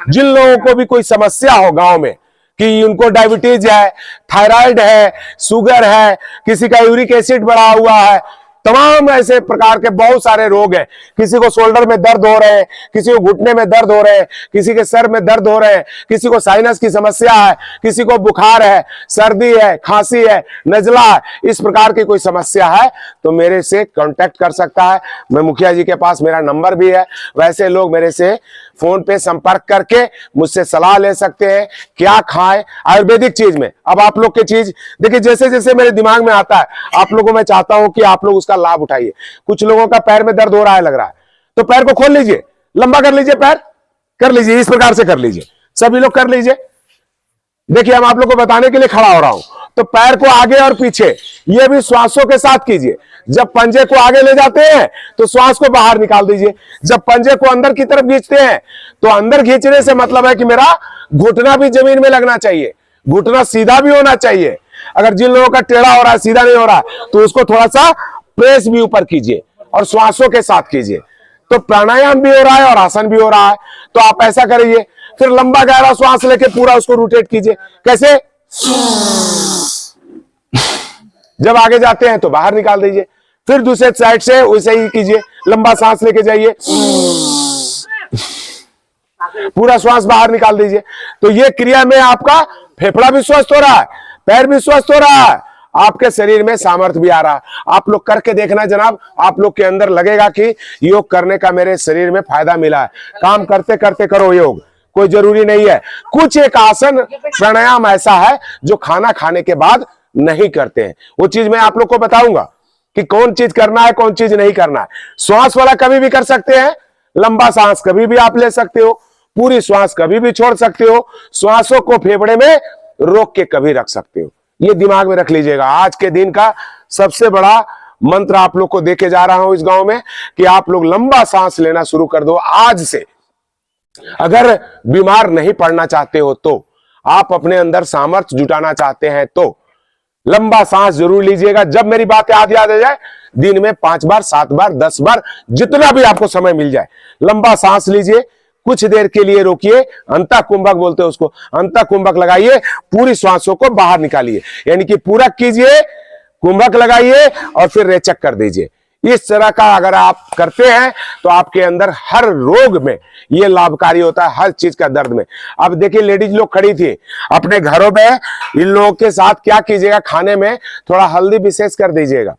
जिन लोगों को भी कोई समस्या हो गांव में, कि उनको डायबिटीज है, थायराइड है, शुगर है, किसी का यूरिक एसिड बढ़ा हुआ है, तमाम ऐसे प्रकार के बहुत सारे रोग हैं। किसी को शोल्डर में दर्द हो रहे हैं, किसी को घुटने में दर्द हो रहे हैं, किसी के सर में दर्द हो रहे हैं, किसी को साइनस की समस्या है, किसी को बुखार है, सर्दी है, खांसी है, नजला है, इस प्रकार की कोई समस्या है तो मेरे से कांटेक्ट कर सकता है। मैं मुखिया जी के पास, मेरा नंबर भी है। वैसे लोग मेरे से फोन पे संपर्क करके मुझसे सलाह ले सकते हैं क्या खाएं आयुर्वेदिक चीज में। अब आप लोग की चीज देखिए, जैसे जैसे मेरे दिमाग में आता है आप लोगों को मैं चाहता हूं कि आप लोग उसका लाभ उठाइए। कुछ लोगों का पैर में दर्द हो रहा है, लग रहा है, तो पैर को खोल लीजिए, लंबा कर लीजिए, पैर कर लीजिए, इस प्रकार से कर लीजिए, सभी लोग कर लीजिए। देखिए हम आप लोग को बताने के लिए खड़ा हो रहा हूं, तो पैर को आगे और पीछे ये भी श्वासों के साथ कीजिए। जब पंजे को आगे ले जाते हैं तो श्वास को बाहर निकाल दीजिए, जब पंजे को अंदर की तरफ खींचते हैं तो अंदर खींचने से मतलब है कि मेरा घुटना भी जमीन में लगना चाहिए, घुटना सीधा भी होना चाहिए। अगर जिन लोगों का टेढ़ा हो रहा है, सीधा नहीं हो रहा है, तो उसको थोड़ा सा प्रेस भी ऊपर कीजिए और श्वासों के साथ कीजिए। तो प्राणायाम भी हो रहा है और आसन भी हो रहा है। तो आप ऐसा करिए, फिर लंबा गहरा श्वास लेके पूरा उसको रोटेट कीजिए। कैसे? जब आगे जाते हैं तो बाहर निकाल दीजिए, फिर दूसरे साइड से वैसे ही कीजिए, लंबा सांस लेके जाइए, पूरा श्वास बाहर निकाल दीजिए। तो ये क्रिया में आपका फेफड़ा भी स्वस्थ हो रहा है, पैर भी स्वस्थ हो रहा है, आपके शरीर में सामर्थ्य भी आ रहा है। आप लोग करके देखना जनाब, आप लोग के अंदर लगेगा कि योग करने का मेरे शरीर में फायदा मिला है। काम करते करते करो योग, कोई जरूरी नहीं है। कुछ एक आसन प्राणायाम ऐसा है जो खाना खाने के बाद नहीं करते हैं, वो चीज मैं आप लोग को बताऊंगा कि कौन चीज करना है कौन चीज नहीं करना है। श्वास वाला कभी भी कर सकते हैं, लंबा सांस कभी भी आप ले सकते हो, पूरी श्वास कभी भी छोड़ सकते हो, श्वासों को फेफड़े में रोक के कभी रख सकते हो। ये दिमाग में रख लीजिएगा। आज के दिन का सबसे बड़ा मंत्र आप लोग को देके जा रहा हूं इस गांव में कि आप लोग लंबा सांस लेना शुरू कर दो आज से। अगर बीमार नहीं पड़ना चाहते हो तो, आप अपने अंदर सामर्थ्य जुटाना चाहते हैं तो लंबा सांस जरूर लीजिएगा। जब मेरी बात याद आ जाए, दिन में 5 बार 7 बार 10 बार जितना भी आपको समय मिल जाए लंबा सांस लीजिए। कुछ देर के लिए रोकिए, अंतः कुंभक बोलते हैं उसको, अंतः कुंभक लगाइए, पूरी श्वासों को बाहर निकालिए, यानी कि पूरा कीजिए, कुंभक लगाइए और फिर रेचक कर दीजिए। इस तरह का अगर आप करते हैं तो आपके अंदर हर रोग में ये लाभकारी होता है, हर चीज का दर्द में। अब देखिए लेडीज लोग खड़ी थी अपने घरों में, इन लोगों के साथ क्या कीजिएगा, खाने में थोड़ा हल्दी विशेष कर दीजिएगा।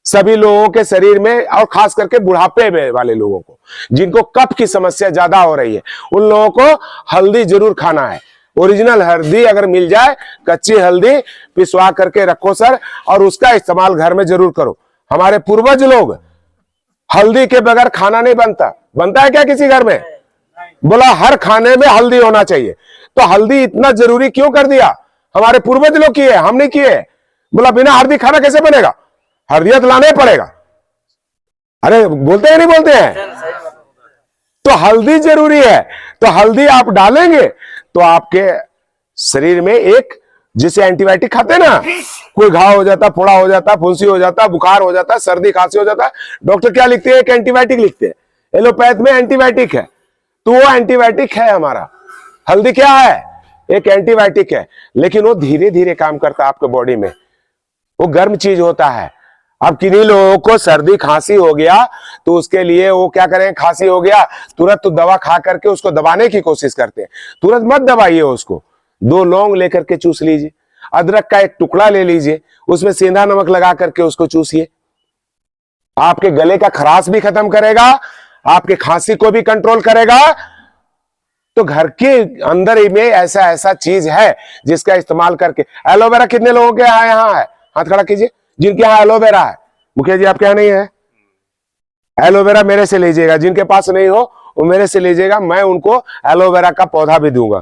सभी लोगों के शरीर में और खास करके बुढ़ापे में वाले लोगों को, जिनको कफ की समस्या ज्यादा हो रही है, उन लोगों को हल्दी जरूर खाना है। ओरिजिनल हल्दी अगर मिल जाए, कच्ची हल्दी पिसवा करके रखो सर, और उसका इस्तेमाल घर में जरूर करो। हमारे पूर्वज लोग हल्दी के बगैर खाना नहीं बनता है क्या किसी घर में? बोला हर खाने में हल्दी होना चाहिए। तो हल्दी इतना जरूरी क्यों कर दिया? हमारे पूर्वज लोग किए, हम नहीं किए। बोला बिना हल्दी खाना कैसे बनेगा, हल्दियां तो लाना ही पड़ेगा। अरे बोलते हैं नहीं बोलते हैं? तो हल्दी जरूरी है। तो हल्दी आप डालेंगे तो आपके शरीर में एक, जिसे एंटीबायोटिक खाते हैं ना, कोई घाव हो जाता, फोड़ा हो जाता, फुंसी हो जाता, बुखार हो जाता, सर्दी खांसी हो जाता, डॉक्टर क्या लिखते हैं? एक एंटीबायोटिक लिखते हैं। एलोपैथ में एंटीबायोटिक है, तो वो एंटीबायोटिक है हमारा। हल्दी क्या है? एक एंटीबायोटिक है, लेकिन वो धीरे धीरे काम करता है आपके बॉडी में, वो गर्म चीज होता है। अब किन्हीं लोगों को सर्दी खांसी हो गया तो उसके लिए वो क्या करें, खांसी हो गया तुरंत तो दवा खा करके उसको दबाने की कोशिश करते हैं। तुरंत मत दबाइए उसको, 2 लौंग लेकर के चूस लीजिए, अदरक का एक टुकड़ा ले लीजिए, उसमें सेंधा नमक लगा करके उसको चूसिए। आपके गले का खराश भी खत्म करेगा, आपके खांसी को भी कंट्रोल करेगा। तो घर के अंदर ही में ऐसा ऐसा चीज है जिसका इस्तेमाल करके, एलोवेरा कितने लोगों के यहाँ है? हाथ खड़ा कीजिए जिनके यहाँ एलोवेरा है। मुखिया जी आपके यहाँ नहीं है? एलोवेरा मेरे से लीजिएगा, जिनके पास नहीं हो वो मेरे से लीजिएगा, मैं उनको एलोवेरा का पौधा भी दूंगा।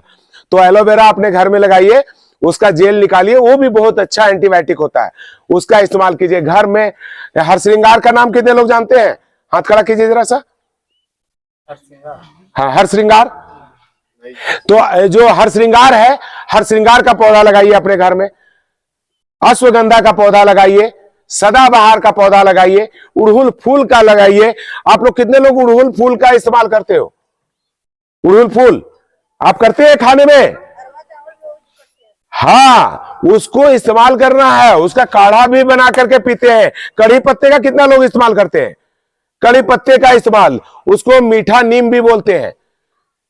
तो एलोवेरा अपने घर में लगाइए, उसका जेल निकालिए, वो भी बहुत अच्छा एंटीबायोटिक होता है, उसका इस्तेमाल कीजिए। घर में हर श्रृंगार का नाम कितने लोग जानते हैं? हाथ खड़ा कीजिए जरा सा। हाँ, हर श्रृंगार। तो जो हर श्रृंगार है, हर श्रृंगार का पौधा लगाइए अपने घर में, अश्वगंधा का पौधा लगाइए, सदाबहार का पौधा लगाइए, उड़हुल फूल का लगाइए। आप लोग कितने लोग उड़हुल फूल का इस्तेमाल करते हो? उड़हुल फूल आप करते हैं खाने में? हाँ, उसको इस्तेमाल करना है, उसका काढ़ा भी बना करके पीते हैं। कड़ी पत्ते का कितना लोग इस्तेमाल करते हैं? कड़ी पत्ते का इस्तेमाल, उसको मीठा नीम भी बोलते हैं।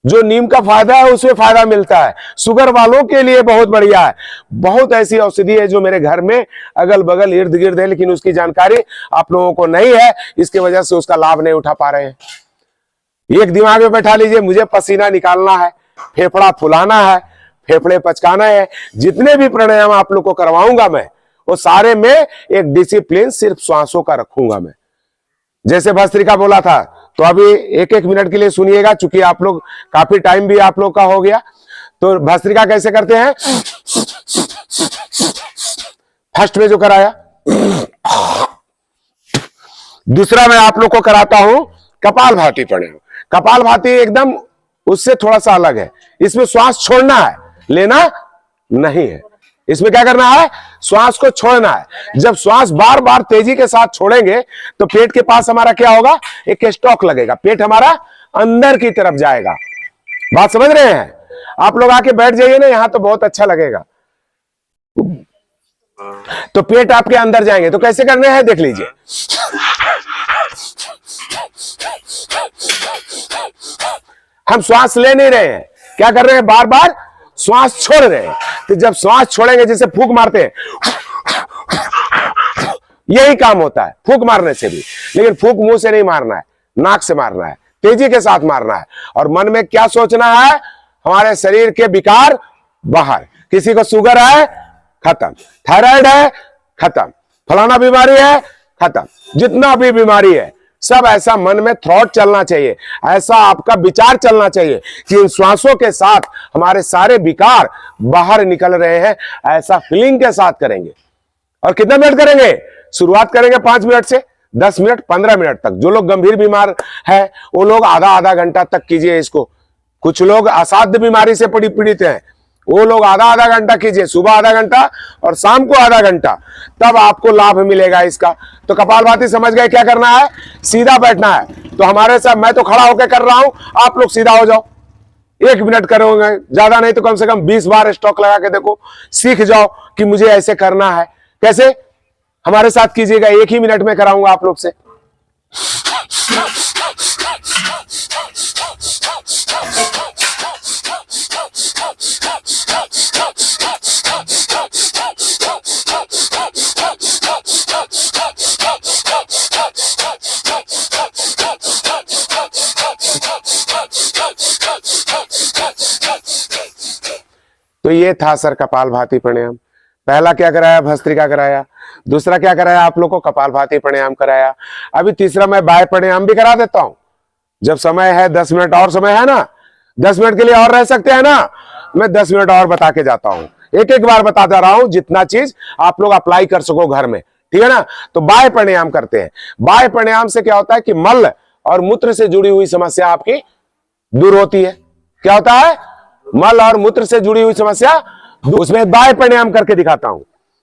जो नीम का फायदा है उसमें फायदा मिलता है, शुगर वालों के लिए बहुत बढ़िया है। बहुत ऐसी औषधि है जो मेरे घर में अगल बगल इर्द गिर्द है, लेकिन उसकी जानकारी आप लोगों को नहीं है, इसकी वजह से उसका लाभ नहीं उठा पा रहे हैं। एक दिमाग में बैठा लीजिए, मुझे पसीना निकालना है, फेफड़ा फुलाना है, फेफड़े पचकाना है। जितने भी प्राणायाम आप लोग को करवाऊंगा मैं, वो सारे में एक डिसिप्लिन सिर्फ श्वासों का रखूंगा मैं। जैसे भस्त्रिका बोला था, तो अभी एक एक मिनट के लिए सुनिएगा, चूंकि आप लोग काफी टाइम भी आप लोग का हो गया। तो भस्त्रिका कैसे करते हैं? फर्स्ट में जो कराया, दूसरा मैं आप लोग को कराता हूं कपालभाति प्राणायाम। कपालभाति एकदम उससे थोड़ा सा अलग है। इसमें श्वास छोड़ना है, लेना नहीं है। इसमें क्या करना है? श्वास को छोड़ना है। जब श्वास बार बार तेजी के साथ छोड़ेंगे तो पेट के पास हमारा क्या होगा? एक स्टॉक लगेगा, पेट हमारा अंदर की तरफ जाएगा। बात समझ रहे हैं? आप लोग आके बैठ जाइए ना, यहां तो बहुत अच्छा लगेगा। तो पेट आपके अंदर जाएंगे, तो कैसे करने हैं देख लीजिए। हम श्वास ले नहीं रहे हैं, क्या कर रहे हैं? बार बार श्वास छोड़ रहे हैं। तो जब श्वास छोड़ेंगे, जैसे फूंक मारते हैं, यही काम होता है फूंक मारने से भी। लेकिन फूंक मुंह से नहीं मारना है, नाक से मारना है, तेजी के साथ मारना है। और मन में क्या सोचना है? हमारे शरीर के विकार बाहर। किसी को शुगर है, खत्म। थायराइड है, खत्म। फलाना बीमारी है, खत्म। जितना भी बीमारी है सब ऐसा मन में थॉट चलना चाहिए, ऐसा आपका विचार चलना चाहिए कि इन श्वासों के साथ हमारे सारे विकार बाहर निकल रहे हैं। ऐसा फीलिंग के साथ करेंगे। और कितना मिनट करेंगे? शुरुआत करेंगे 5 मिनट से 10 मिनट, 15 मिनट तक। जो लोग गंभीर बीमार है वो लोग आधा घंटा तक कीजिए इसको। कुछ लोग असाध्य बीमारी से पीड़ित हैं, वो लोग आधा घंटा कीजिए, सुबह आधा घंटा और शाम को आधा घंटा, तब आपको लाभ मिलेगा इसका। तो कपालभाति समझ गए क्या करना है? सीधा बैठना है। तो हमारे साथ, मैं तो खड़ा होकर कर रहा हूं, आप लोग सीधा हो जाओ। 1 मिनट करोगे, ज्यादा नहीं तो कम से कम 20 बार स्टॉक लगा के देखो, सीख जाओ कि मुझे ऐसे करना है। कैसे? हमारे साथ कीजिएगा, 1 ही मिनट में कराऊंगा आप लोग से। तो ये था सर कपालभाति प्राणायाम। पहला क्या कराया? भस्त्रिका कराया। दूसरा क्या कराया? आप लोग को कपालभाति प्राणायाम कराया। अभी तीसरा मैं बाह्य प्राणायाम भी करा देता हूं। जब समय है, 10 मिनट और समय है ना, 10 मिनट के लिए और रह सकते हैं ना, मैं 10 मिनट और बता के जाता हूं। एक एक बार बताता रहा हूं, जितना चीज आप लोग अप्लाई कर सको घर में, ठीक है ना। तो बाह्य प्राणायाम करते हैं। बाह्य प्राणायाम से क्या होता है कि मल और मूत्र से जुड़ी हुई समस्या आपकी दूर होती है। क्या होता है? मल और मूत्र से जुड़ी हुई समस्या। उसमें बाह्य प्राणायाम करके दिखाता हूं,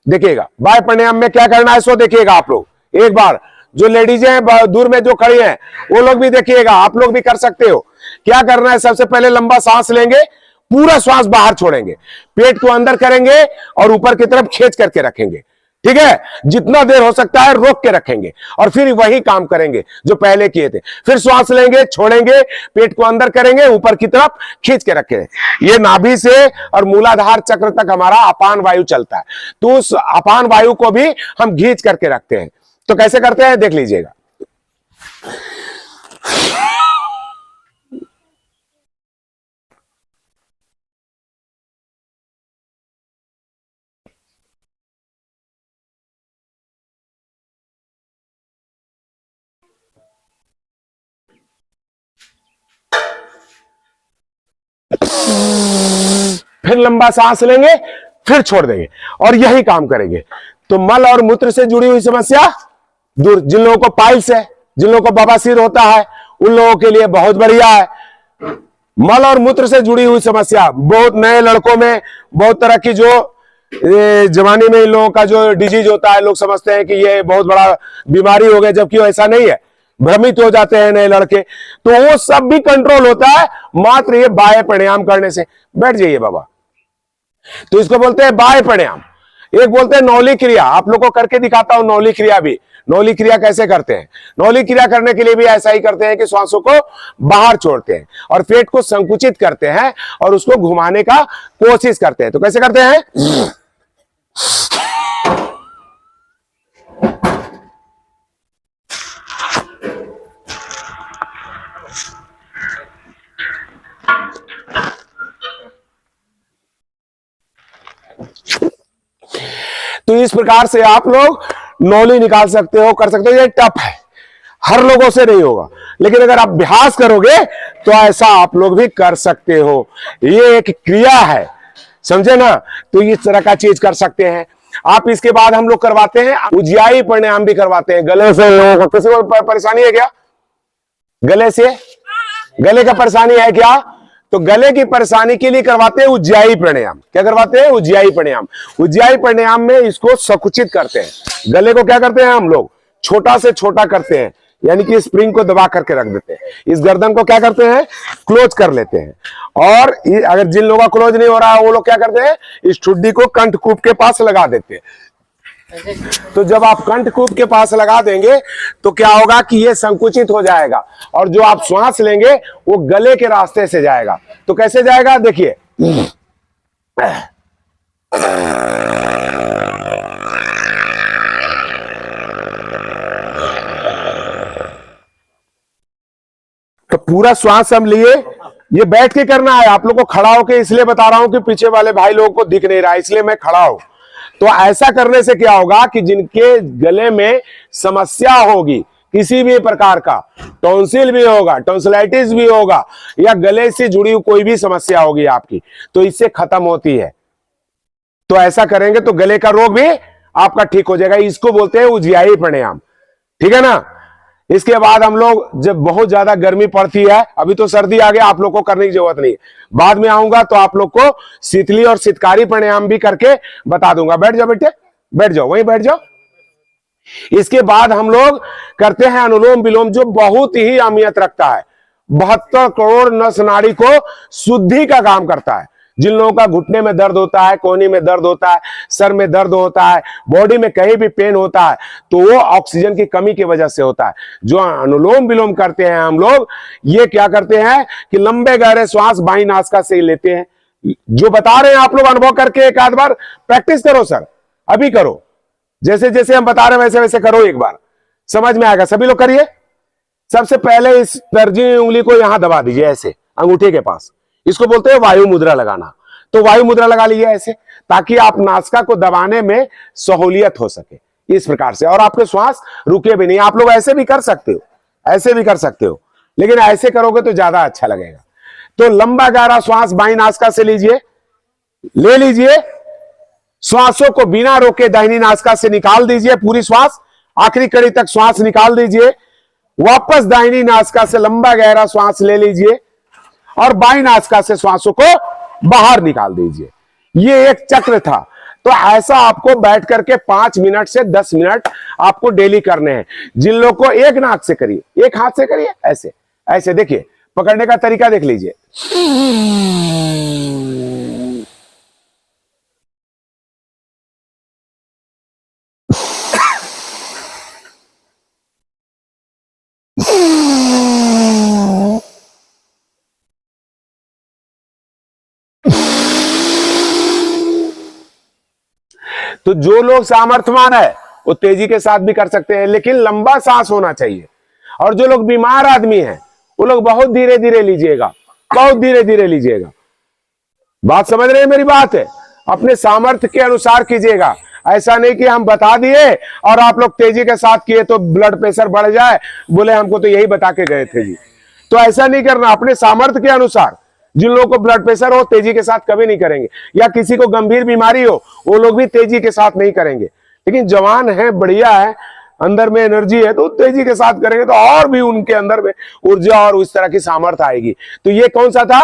देखिएगा। बाह्य प्राणायाम में क्या करना है सो देखिएगा आप लोग एक बार। जो लेडीज हैं दूर में जो खड़ी हैं वो लोग भी देखिएगा, आप लोग भी कर सकते हो। क्या करना है? सबसे पहले लंबा सांस लेंगे, पूरा श्वास बाहर छोड़ेंगे, पेट को अंदर करेंगे और ऊपर की तरफ खींच करके रखेंगे, ठीक है। जितना देर हो सकता है रोक के रखेंगे और फिर वही काम करेंगे जो पहले किए थे। फिर श्वास लेंगे, छोड़ेंगे, पेट को अंदर करेंगे, ऊपर की तरफ खींच के रखेंगे। ये नाभि से और मूलाधार चक्र तक हमारा अपान वायु चलता है। तो उस अपान वायु को भी हम खींच करके रखते हैं। तो कैसे करते हैं देख लीजिएगा। फिर लंबा सांस लेंगे, फिर छोड़ देंगे और यही काम करेंगे। तो मल और मूत्र से जुड़ी हुई समस्या दूर। जिन लोगों को पाइल्स है, जिन लोगों को बवासीर होता है, उन लोगों के लिए बहुत बढ़िया है। मल और मूत्र से जुड़ी हुई समस्या, बहुत नए लड़कों में बहुत तरह की जो जवानी में इन लोगों का जो डिजीज होता है, लोग समझते हैं कि ये बहुत बड़ा बीमारी हो गया, जबकि ऐसा नहीं है। भ्रमित हो जाते हैं नए लड़के। तो वो सब भी कंट्रोल होता है मात्र ये बाह्य प्राणायाम करने से। बैठ जाइए बाबा। तो इसको बोलते हैं बाह्य प्राणायाम। एक बोलते हैं नौली क्रिया। आप लोग को करके दिखाता हूं नौली क्रिया भी। नौली क्रिया कैसे करते हैं? नौली क्रिया करने के लिए भी ऐसा ही करते हैं कि श्वासों को बाहर छोड़ते हैं और पेट को संकुचित करते हैं और उसको घुमाने का कोशिश करते हैं। तो कैसे करते हैं? इस प्रकार से आप लोग नौली निकाल सकते हो, कर सकते हो। ये टफ है, हर लोगों से नहीं होगा, लेकिन अगर आप अभ्यास करोगे तो ऐसा आप लोग भी कर सकते हो। ये एक क्रिया है, समझे ना। तो इस तरह का चीज कर सकते हैं आप। इसके बाद हम लोग करवाते हैं उज्जाई प्राणायाम भी करवाते हैं। गले से लोगों को किसी को परेशानी है क्या? गले से, गले का परेशानी है क्या? तो गले की परेशानी के लिए करवाते हैं उज्जाई प्राणायाम। क्या करवाते हैं? उज्जाई प्राणायाम। उज्जाई प्राणायाम में इसको संकुचित करते हैं। गले को क्या करते हैं हम लोग? छोटा से छोटा करते हैं, यानी कि स्प्रिंग को दबा करके रख देते हैं। इस गर्दन को क्या करते हैं? क्लोज कर लेते हैं। और अगर जिन लोगों का क्लोज नहीं हो रहा है वो लोग क्या करते हैं? इस ठुड्डी को कंठकूप के पास लगा देते हैं। तो जब आप कंठकूप के पास लगा देंगे तो क्या होगा कि ये संकुचित हो जाएगा, और जो आप श्वास लेंगे वो गले के रास्ते से जाएगा। तो कैसे जाएगा? देखिए, तो पूरा श्वास हम लिए। ये बैठ के करना है, आप लोग को खड़ा होके इसलिए बता रहा हूं कि पीछे वाले भाई लोगों को दिख नहीं रहा है, इसलिए मैं खड़ा हूं। तो ऐसा करने से क्या होगा कि जिनके गले में समस्या होगी किसी भी प्रकार का, टॉन्सिल भी होगा, टॉन्सिलाइटिस भी होगा, या गले से जुड़ी हुई कोई भी समस्या होगी आपकी, तो इससे खत्म होती है। तो ऐसा करेंगे तो गले का रोग भी आपका ठीक हो जाएगा। इसको बोलते हैं उज्जाई प्राणायाम, ठीक है ना। इसके बाद हम लोग, जब बहुत ज्यादा गर्मी पड़ती है, अभी तो सर्दी आ गया, आप लोग को करने की जरूरत नहीं है, बाद में आऊंगा तो आप लोग को शीतली और शीतकारी प्राणायाम भी करके बता दूंगा। बैठ जाओ बेटे, बैठ जाओ, वहीं बैठ जाओ। इसके बाद हम लोग करते हैं अनुलोम विलोम, जो बहुत ही अहमियत रखता है। 72 करोड़ नस नाड़ी को शुद्धि का काम करता है। जिन लोगों का घुटने में दर्द होता है, कोहनी में दर्द होता है, सर में दर्द होता है, बॉडी में कहीं भी पेन होता है, तो वो ऑक्सीजन की कमी की वजह से होता है। जो अनुलोम विलोम करते हैं हम लोग, ये क्या करते हैं कि लंबे गहरे श्वास बाईं नासिका से लेते हैं। जो बता रहे हैं आप लोग अनुभव करके एक आध बार प्रैक्टिस करो सर, अभी करो, जैसे जैसे हम बता रहे हैं वैसे वैसे करो, एक बार समझ में आएगा। सभी लोग करिए। सबसे पहले इस तर्जनी उंगली को यहां दबा दीजिए, ऐसे अंगूठे के पास। इसको बोलते हैं वायु मुद्रा लगाना। तो वायु मुद्रा लगा लीजिए ऐसे, ताकि आप नासिका को दबाने में सहूलियत हो सके, इस प्रकार से, और आपके श्वास रुके भी नहीं। आप लोग ऐसे भी कर सकते हो, ऐसे भी कर सकते हो, लेकिन ऐसे करोगे तो ज्यादा अच्छा लगेगा। तो लंबा गहरा श्वास बाईं नासिका से लीजिए, ले लीजिए। श्वासों को बिना रोके दाहिनी नासिका से निकाल दीजिए, पूरी श्वास आखिरी कड़ी तक श्वास निकाल दीजिए। वापस दाहिनी नासिका से लंबा गहरा श्वास ले लीजिए और बाईं नासिका से श्वासों को बाहर निकाल दीजिए। ये एक चक्र था। तो ऐसा आपको बैठ करके 5 मिनट से 10 मिनट आपको डेली करने हैं। जिन लोग को एक नाक से करिए, एक हाथ से करिए, ऐसे ऐसे देखिए, पकड़ने का तरीका देख लीजिए। तो जो लोग सामर्थ्यवान है वो तेजी के साथ भी कर सकते हैं, लेकिन लंबा सांस होना चाहिए। और जो लोग बीमार आदमी हैं वो लोग बहुत धीरे धीरे लीजिएगा, बहुत धीरे धीरे लीजिएगा। बात समझ रहे हैं मेरी बात है? अपने सामर्थ्य के अनुसार कीजिएगा। ऐसा नहीं कि हम बता दिए और आप लोग तेजी के साथ किए तो ब्लड प्रेशर बढ़ जाए, बोले हमको तो यही बता के गए थे जी। तो ऐसा नहीं करना, अपने सामर्थ्य के अनुसार। जिन लोगों को ब्लड प्रेशर हो तेजी के साथ कभी नहीं करेंगे, या किसी को गंभीर बीमारी हो वो लोग भी तेजी के साथ नहीं करेंगे। लेकिन जवान है, बढ़िया है, अंदर में एनर्जी है, तो तेजी के साथ करेंगे तो और भी उनके अंदर में ऊर्जा और उस तरह की सामर्थ्य आएगी। तो ये कौन सा था?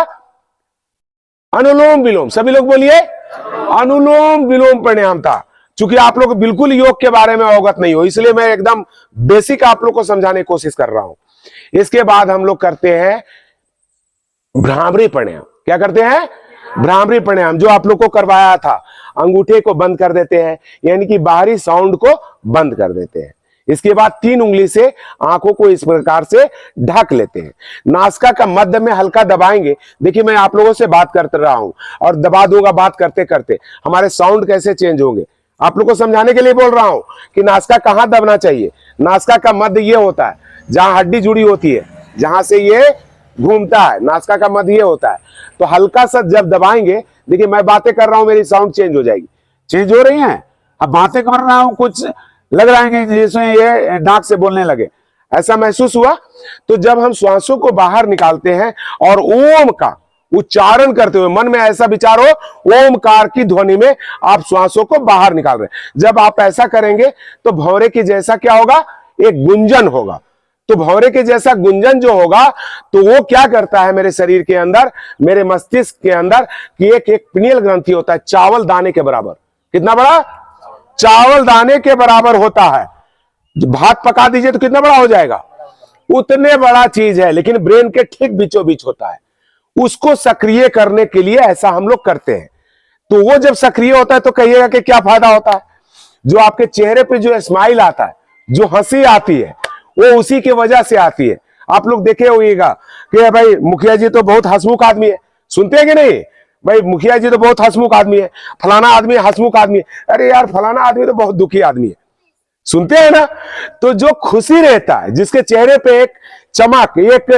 अनुलोम विलोम। सभी लोग बोलिए, अनुलोम विलोम प्राणायाम था। चूंकि आप लोग बिल्कुल योग के बारे में अवगत नहीं हो, इसलिए मैं एकदम बेसिक आप लोग को समझाने की कोशिश कर रहा हूं। इसके बाद हम लोग करते हैं भ्रामरी प्राणायाम। क्या करते हैं? भ्रामरी प्राणायाम, जो आप लोग को करवाया था। अंगूठे को बंद कर देते हैं, यानी कि बाहरी साउंड को बंद कर देते हैं। इसके बाद 3 उंगली से आंखों को इस प्रकार से ढक लेते हैं। नासिका का मध्य में हल्का दबाएंगे। देखिए मैं आप लोगों से बात करते रहा हूं और दबा दूंगा बात करते करते, हमारे साउंड कैसे चेंज होंगे आप लोग को समझाने के लिए बोल रहा हूं कि नासिका कहां दबना चाहिए। नासिका का मध्य ये होता है जहां हड्डी जुड़ी होती है, जहां से ये घूमता है, नासिका का मध्य ये होता है। तो हल्का सा जब दबाएंगे, देखिए मैं बातें कर रहा हूं, मेरी साउंड चेंज हो जाएगी। चेंज हो रही है? अब बातें कर रहा हूं, कुछ लग रहा है कि जिसमें ये नाक से बोलने लगे, ऐसा महसूस हुआ। तो जब हम श्वासों को बाहर निकालते हैं और ओम का उच्चारण करते हुए, मन में ऐसा विचार हो ओमकार की ध्वनि में आप श्वासों को बाहर निकाल रहे हैं, जब आप ऐसा करेंगे तो भंवरे की जैसा क्या होगा, एक गुंजन होगा। तो भंवरे के जैसा गुंजन जो होगा तो वो क्या करता है मेरे शरीर के अंदर, मेरे मस्तिष्क के अंदर, कि एक पिनियल ग्रंथि होता है चावल दाने के बराबर। कितना बड़ा? चावल दाने के बराबर होता है। भात पका दीजिए तो कितना बड़ा हो जाएगा, उतने बड़ा चीज है, लेकिन ब्रेन के ठीक बीचों बीच होता है। उसको सक्रिय करने के लिए ऐसा हम लोग करते हैं। तो वो जब सक्रिय होता है तो कहिएगा कि क्या फायदा होता है, जो आपके चेहरे पे जो स्माइल आता है, जो हंसी आती है, वो उसी की वजह से आती है। आप लोग देखे होइएगा कि भाई मुखिया जी तो बहुत हंसमुख आदमी है, सुनते हैं कि नहीं, भाई मुखिया जी तो बहुत हंसमुख आदमी है, फलाना आदमी हंसमुख आदमी है। अरे यार फलाना आदमी तो बहुत दुखी आदमी है, सुनते हैं ना। तो जो खुशी रहता है, जिसके चेहरे पे एक चमक, एक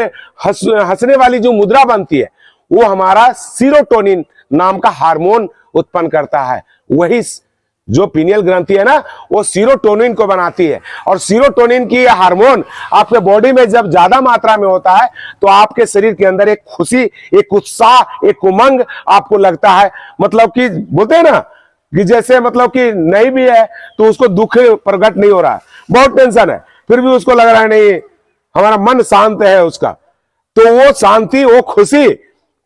हंसने वाली जो मुद्रा बनती है, वो हमारा सीरोटोनिन नाम का हार्मोन उत्पन्न करता है। वही जो पिनियल ग्रंथि है ना, वो सीरोटोनिन को बनाती है। और सीरोटोनिन की हार्मोन आपके बॉडी में जब ज्यादा मात्रा में होता है तो आपके शरीर के अंदर एक खुशी, एक उत्साह, एक उमंग आपको लगता है। मतलब कि बोलते हैं ना कि जैसे मतलब कि नहीं भी है तो उसको दुख प्रकट नहीं हो रहा है, बहुत टेंशन है, फिर भी उसको लग रहा है नहीं हमारा मन शांत है उसका। तो वो शांति, वो खुशी,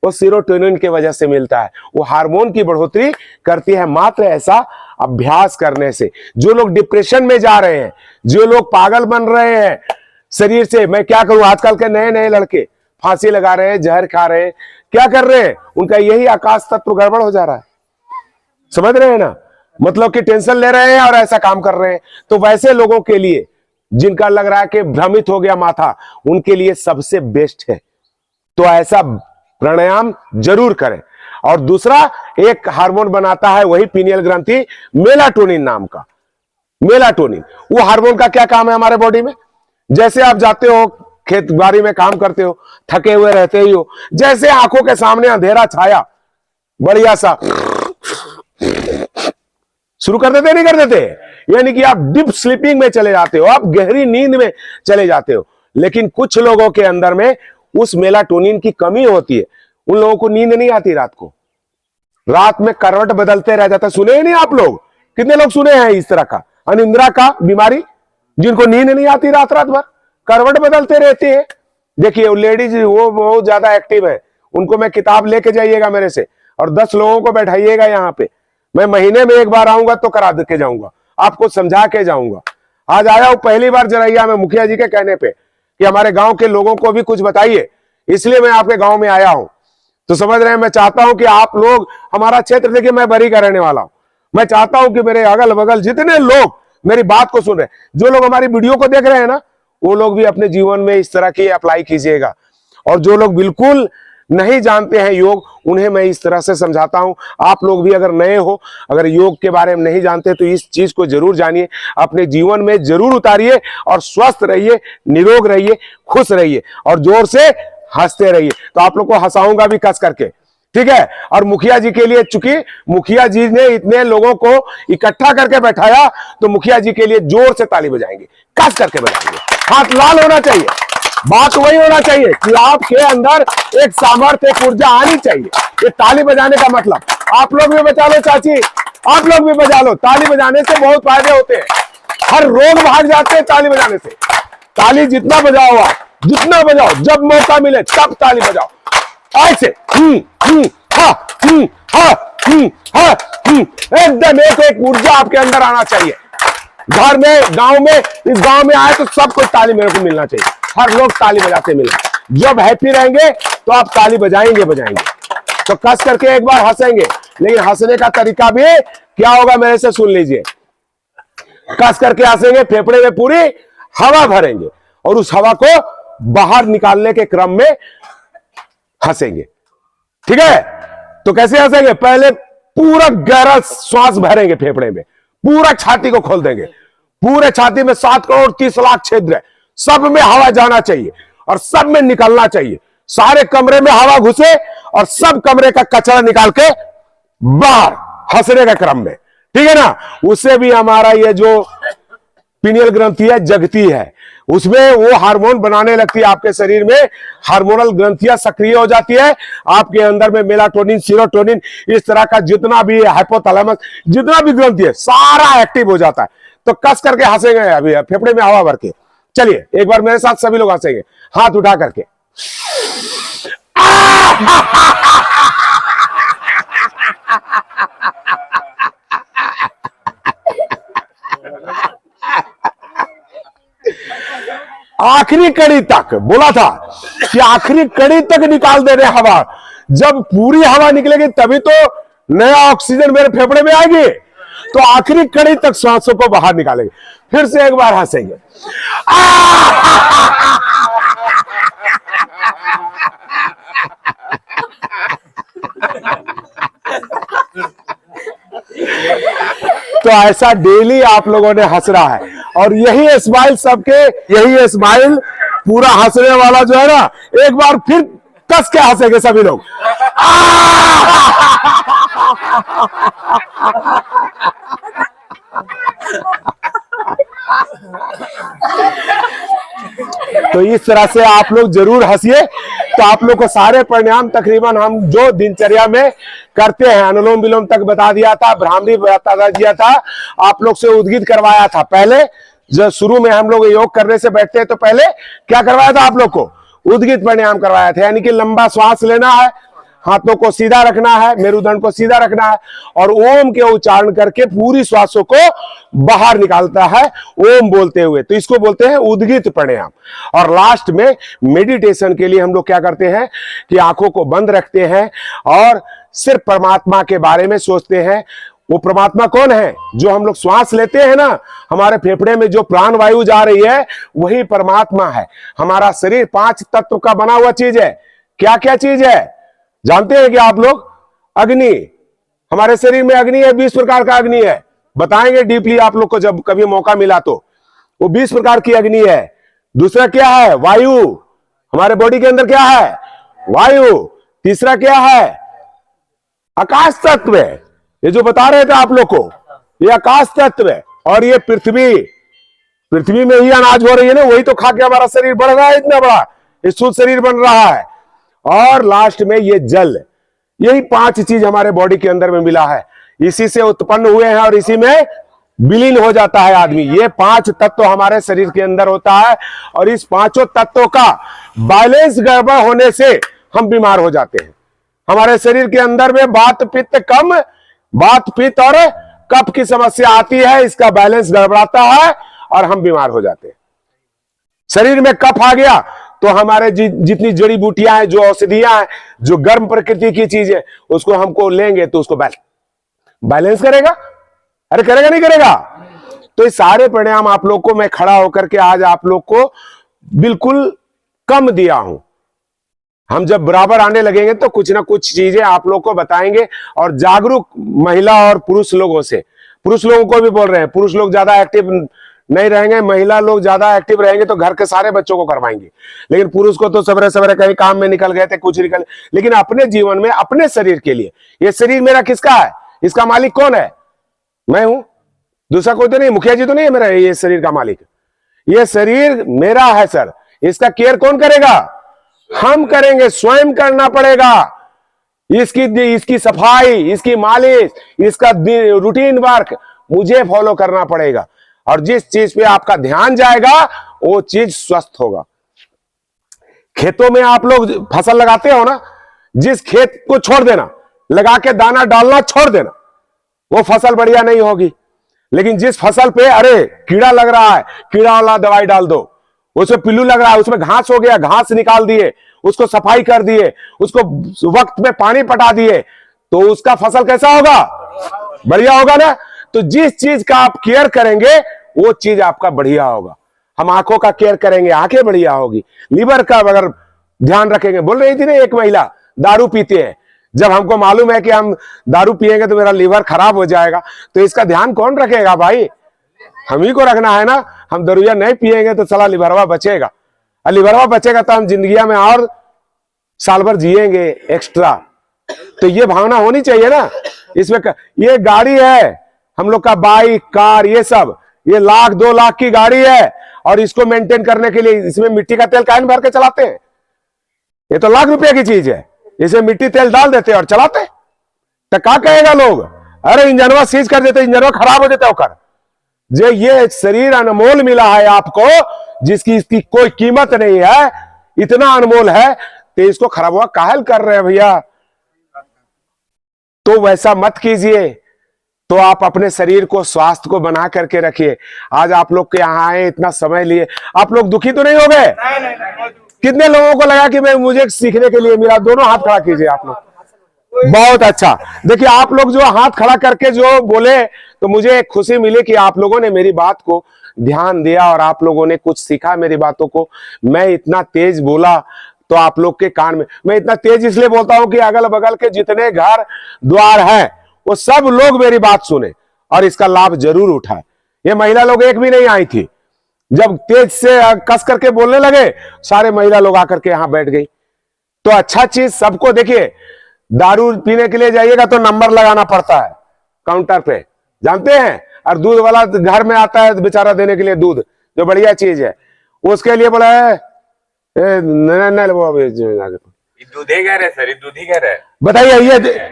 वो सीरोटोनिन की वजह से मिलता है। वो हार्मोन की बढ़ोतरी करती है मात्र ऐसा अभ्यास करने से। जो लोग डिप्रेशन में जा रहे हैं, जो लोग पागल बन रहे हैं शरीर से, मैं क्या करूं, आजकल के नए नए लड़के फांसी लगा रहे हैं, जहर खा रहे हैं, क्या कर रहे हैं, उनका यही आकाश तत्व गड़बड़ हो जा रहा है। समझ रहे हैं ना, मतलब कि टेंशन ले रहे हैं और ऐसा काम कर रहे हैं। तो वैसे लोगों के लिए जिनका लग रहा है कि भ्रमित हो गया माथा, उनके लिए सबसे बेस्ट है। तो ऐसा प्राणायाम जरूर करें। और दूसरा एक हार्मोन बनाता है वही पिनियल ग्रंथि, मेलाटोनिन नाम का। मेलाटोनिन, वो हार्मोन का क्या काम है हमारे बॉडी में। जैसे आप जाते हो खेत बाड़ी में काम करते हो, थके हुए रहते ही हो, जैसे आंखों के सामने अंधेरा छाया, बढ़िया सा शुरू कर देते, नहीं कर देते, यानी कि आप डीप स्लीपिंग में चले जाते हो, आप गहरी नींद में चले जाते हो। लेकिन कुछ लोगों के अंदर में उस मेलाटोनिन की कमी होती है, उन लोगों को नींद नहीं आती रात को, रात में करवट बदलते रह जाता। सुने ही नहीं आप लोग, कितने लोग सुने हैं इस तरह का अनिद्रा का बीमारी, जिनको नींद नहीं आती, रात रात भर करवट बदलते रहते हैं। देखिए लेडीज वो बहुत ज्यादा एक्टिव है, उनको मैं किताब लेके जाइएगा मेरे से और 10 लोगों को बैठाइएगा यहाँ पे, मैं महीने में एक बार आऊंगा तो करा के जाऊंगा, आपको समझा के जाऊंगा। आज आया हूं पहली बार जरैया में मुखिया जी के कहने पे कि हमारे गांव के लोगों को भी कुछ बताइए, इसलिए मैं आपके गांव में आया हूं। तो समझ रहे हैं, मैं चाहता हूं कि आप लोग, हमारा क्षेत्र देखिए मैं बरी का रहने वाला हूं, मैं चाहता हूं कि मेरे अगल बगल जितने लोग मेरी बात को सुन रहे हैं, जो लोग हमारी वीडियो को देख रहे हैं ना, वो लोग भी अपने जीवन में इस तरह की अप्लाई कीजिएगा। और जो लोग बिल्कुल नहीं जानते हैं योग, उन्हें मैं इस तरह से समझाता हूं। आप लोग भी अगर नए हो, अगर योग के बारे में नहीं जानते तो इस चीज को जरूर जानिए, अपने जीवन में जरूर उतारिए और स्वस्थ रहिए, निरोग रहिए, खुश रहिए और जोर से हंसते रहिए। तो आप लोग को हंसाऊंगा भी कस करके, ठीक है। और मुखिया जी के लिए, चूंकि मुखिया जी ने इतने लोगों को इकट्ठा करके बैठाया, तो मुखिया जी के लिए जोर से ताली बजाएंगे, कस करके बजाएंगे, हाथ लाल होना चाहिए। बात वही होना चाहिए कि आपके अंदर एक सामर्थ्य, एक ऊर्जा आनी चाहिए। ये ताली बजाने का मतलब, आप लोग भी बजा लो चाची, आप लोग भी बजा लो। ताली बजाने से बहुत फायदे होते हैं, हर रोग भाग जाते हैं ताली बजाने से। ताली जितना बजाओ आप, जितना बजाओ, जब मौका मिले तब ताली बजाओ, ऐसे एकदम एक ऊर्जा आपके अंदर आना चाहिए। घर में, गांव में, इस गांव में आए तो सबको ताली मेरे को मिलना चाहिए, हर लोग ताली बजाते मिले। जब हैप्पी रहेंगे तो आप ताली बजाएंगे। तो कस करके एक बार हंसेंगे, लेकिन हंसने का तरीका भी क्या होगा मेरे से सुन लीजिए। कस करके हंसेंगे, फेफड़े में पूरी हवा भरेंगे और उस हवा को बाहर निकालने के क्रम में हंसेंगे, ठीक है। तो कैसे हंसेंगे, पहले पूरा गहरा श्वास भरेंगे फेफड़े में, पूरा छाती को खोल देंगे, पूरे छाती में 7 करोड़ 30 लाख छिद्र है, सब में हवा जाना चाहिए और सब में निकलना चाहिए। सारे कमरे में हवा घुसे और सब कमरे का कचरा निकाल के बाहर, हंसने के क्रम में, ठीक है ना, उससे भी हमारा ये जो पीनियल ग्रंथि है जगती है, उसमें वो हार्मोन बनाने लगती है, आपके शरीर में हार्मोनल ग्रंथियां सक्रिय हो जाती है, आपके अंदर में मेलाटोनिन, सीरोटोनिन, इस तरह का जितना भी हाइपोथैलेमस, जितना भी ग्रंथि है सारा एक्टिव हो जाता है। तो कस करके हंसेंगे अभी फेफड़े में हवा भर के। चलिए एक बार मेरे साथ सभी लोग हंसेंगे, हाथ उठा करके। आखिरी कड़ी तक बोला था कि आखिरी कड़ी तक निकाल दे रहे हवा। जब पूरी हवा निकलेगी तभी तो नया ऑक्सीजन मेरे फेफड़े में आएगी। तो आखिरी कड़ी तक सांसों को बाहर निकालेंगे। फिर से एक बार हंसेंगे। तो ऐसा डेली आप लोगों ने हंस रहा है, और यही स्माइल सबके, यही स्माइल पूरा हंसने वाला जो है ना, एक बार फिर कस के हंसेंगे सभी लोग। तो इस तरह से आप लोग जरूर हंसिए। तो आप लोग को सारे प्राणायाम तकरीबन हम जो दिनचर्या में करते हैं, अनुलोम विलोम तक बता दिया था, भ्रामरी बता दिया था, आप लोग से उद्गीत करवाया था। पहले जब शुरू में हम लोग योग करने से बैठते हैं तो पहले क्या करवाया था आप लोग को? उद्गीत प्राणायाम करवाया था, यानी कि लंबा श्वास लेना है, हाथों को सीधा रखना है, मेरुदंड को सीधा रखना है, और ओम के उच्चारण करके पूरी श्वासों को बाहर निकालता है ओम बोलते हुए। तो इसको बोलते हैं उद्गीत प्राणायाम। और लास्ट में मेडिटेशन के लिए हम लोग क्या करते हैं कि आंखों को बंद रखते हैं और सिर्फ परमात्मा के बारे में सोचते हैं। वो परमात्मा कौन है? जो हम लोग श्वास लेते हैं ना, हमारे फेफड़े में जो प्राण वायु जा रही है वही परमात्मा है। हमारा शरीर 5 तत्व का बना हुआ चीज है। क्या क्या चीज है जानते हैं क्या आप लोग? अग्नि, हमारे शरीर में अग्नि है, 20 प्रकार का अग्नि है। बताएंगे डीपली आप लोग को जब कभी मौका मिला तो। वो 20 प्रकार की अग्नि है। दूसरा क्या है? वायु, हमारे बॉडी के अंदर क्या है? वायु। तीसरा क्या है? आकाश तत्व है। ये जो बता रहे थे आप लोग को, ये आकाश तत्व है। और ये पृथ्वी, पृथ्वी में ही अनाज हो रही है ना, वही तो खा के हमारा शरीर बढ़ रहा है, इतना बड़ा स्थूल शरीर बन रहा है। और लास्ट में ये जल, यही 5 चीज हमारे बॉडी के अंदर में मिला है। इसी से उत्पन्न हुए हैं और इसी में विलीन हो जाता है आदमी। ये 5 तत्व हमारे शरीर के अंदर होता है, और इस 5 तत्वों का बैलेंस गड़बड़ होने से हम बीमार हो जाते हैं। हमारे शरीर के अंदर में वात पित्त कम, वात पित्त और कफ की समस्या आती है, इसका बैलेंस गड़बड़ाता है और हम बीमार हो जाते हैं। शरीर में कफ आ गया तो हमारे जितनी जड़ी बूटियां हैं, जो औषधियां हैं, जो गर्म प्रकृति की चीज है, उसको हमको लेंगे तो उसको बैलेंस करेगा। अरे करेगा नहीं करेगा? तो ये सारे प्राणायाम आप लोग को मैं खड़ा होकर के आज आप लोग को बिल्कुल कम दिया हूं। हम जब बराबर आने लगेंगे तो कुछ ना कुछ चीजें आप लोग को बताएंगे। और जागरूक महिला और पुरुष लोगों से, पुरुष लोगों को भी बोल रहे हैं, पुरुष लोग ज्यादा एक्टिव नहीं रहेंगे, महिला लोग ज्यादा एक्टिव रहेंगे तो घर के सारे बच्चों को करवाएंगे। लेकिन पुरुष को तो सवेरे सवेरे कहीं काम में निकल गए थे, कुछ निकल, लेकिन अपने जीवन में, अपने शरीर के लिए, ये शरीर मेरा किसका है? इसका मालिक कौन है? मैं हूं, दूसरा कोई तो नहीं। मुखिया जी तो नहीं है मेरा ये शरीर का मालिक। ये शरीर मेरा है सर। इसका केयर कौन करेगा? हम करेंगे, स्वयं करना पड़ेगा। इसकी सफाई, इसकी मालिश, इसका रूटीन वर्क मुझे फॉलो करना पड़ेगा। और जिस चीज पे आपका ध्यान जाएगा वो चीज स्वस्थ होगा। खेतों में आप लोग फसल लगाते हो ना, जिस खेत को छोड़ देना, लगा के दाना डालना छोड़ देना, वो फसल बढ़िया नहीं होगी। लेकिन जिस फसल पे अरे कीड़ा लग रहा है, कीड़ा वाला दवाई डाल दो, उसमें पिल्लू लग रहा है, उसमें घास हो गया, घास निकाल दिए, उसको सफाई कर दिए, उसको वक्त में पानी पटा दिए, तो उसका फसल कैसा होगा? बढ़िया होगा ना। तो जिस चीज का आप केयर करेंगे वो चीज आपका बढ़िया होगा। हम आंखों का केयर करेंगे, आंखें बढ़िया होगी। लीवर का अगर ध्यान रखेंगे, बोल रही थी ना एक महिला दारू पीते हैं, जब हमको मालूम है कि हम दारू पिएंगे तो मेरा लीवर खराब हो जाएगा, तो इसका ध्यान कौन रखेगा भाई? हम ही को रखना है ना। हम दारूया नहीं पिएंगे तो साला लिवरवा बचेगा, और लिवरवा बचेगा तो हम जिंदगी में और साल भर जिएंगे एक्स्ट्रा। तो ये भावना होनी चाहिए ना इसमें। ये गाड़ी है, हम लोग का बाइक कार ये सब, ये 1,00,000-2,00,000 की गाड़ी है, और इसको मेंटेन करने के लिए इसमें मिट्टी का तेल काहे भर के चलाते हैं? ये तो लाख रुपए की चीज है, इसे मिट्टी तेल डाल देते हैं और चलाते। तो क्या कहेगा लोग? अरे इंजनवा सीज कर देते, इंजनवा खराब हो जाता है होकर। जो ये शरीर अनमोल मिला है आपको, जिसकी इसकी कोई कीमत नहीं है, इतना अनमोल है, तो इसको खराब हुआ काहल कर रहे हैं भैया? तो वैसा मत कीजिए। तो आप अपने शरीर को, स्वास्थ्य को बना करके रखिए। आज आप लोग के यहाँ आए, इतना समय लिए, आप लोग दुखी तो नहीं हो गए? कितने लोगों को लगा कि मैं मुझे सीखने के लिए मिला? दोनों हाथ खड़ा कीजिए आप लोग। बहुत अच्छा। देखिए आप लोग जो हाथ खड़ा करके जो बोले, तो मुझे खुशी मिली कि आप लोगों ने मेरी बात को ध्यान दिया और आप लोगों ने कुछ सीखा मेरी बातों को। मैं इतना तेज बोला तो आप लोग के कान में, मैं इतना तेज इसलिए बोलता हूं कि अगल बगल के जितने घर द्वार हैं वो सब लोग मेरी बात सुने और इसका लाभ जरूर उठाए। ये महिला लोग एक भी नहीं आई थी, जब तेज से कस करके बोलने लगे, सारे महिला लोग आकर के यहां बैठ गई। तो अच्छा चीज सबको, देखिए दारू पीने के लिए जाइएगा तो नंबर लगाना पड़ता है काउंटर पे, जानते हैं? और दूध वाला घर में आता है बेचारा देने के लिए दूध, जो बढ़िया चीज है, उसके लिए बोला है दूधे घर है सर, ये दूधी घर है। बताइए,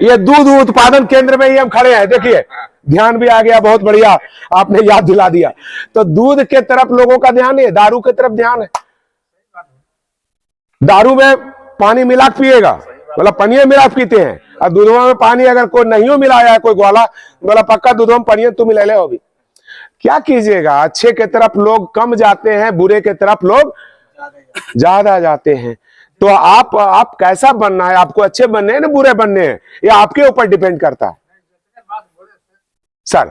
ये दूध उत्पादन केंद्र में ही हम खड़े हैं। देखिए ध्यान भी आ गया, बहुत बढ़िया आपने याद दिला दिया। तो दूध के तरफ लोगों का ध्यान है, दारू की तरफ ध्यान है। दारू में पानी मिला पिएगा, मतलब पनिया मिला पीते हैं, और दूधवा में पानी अगर कोई नहीं मिलाया है, कोई ग्वाला बोला पक्का दूधवा में पानी तू मिला ले हो भी। क्या कीजिएगा, अच्छे के तरफ लोग कम जाते हैं, बुरे के तरफ लोग ज्यादा जाते हैं। तो आप कैसा बनना है, आपको अच्छे बनने हैं ना बुरे बनने हैं, ये आपके ऊपर डिपेंड करता है। सर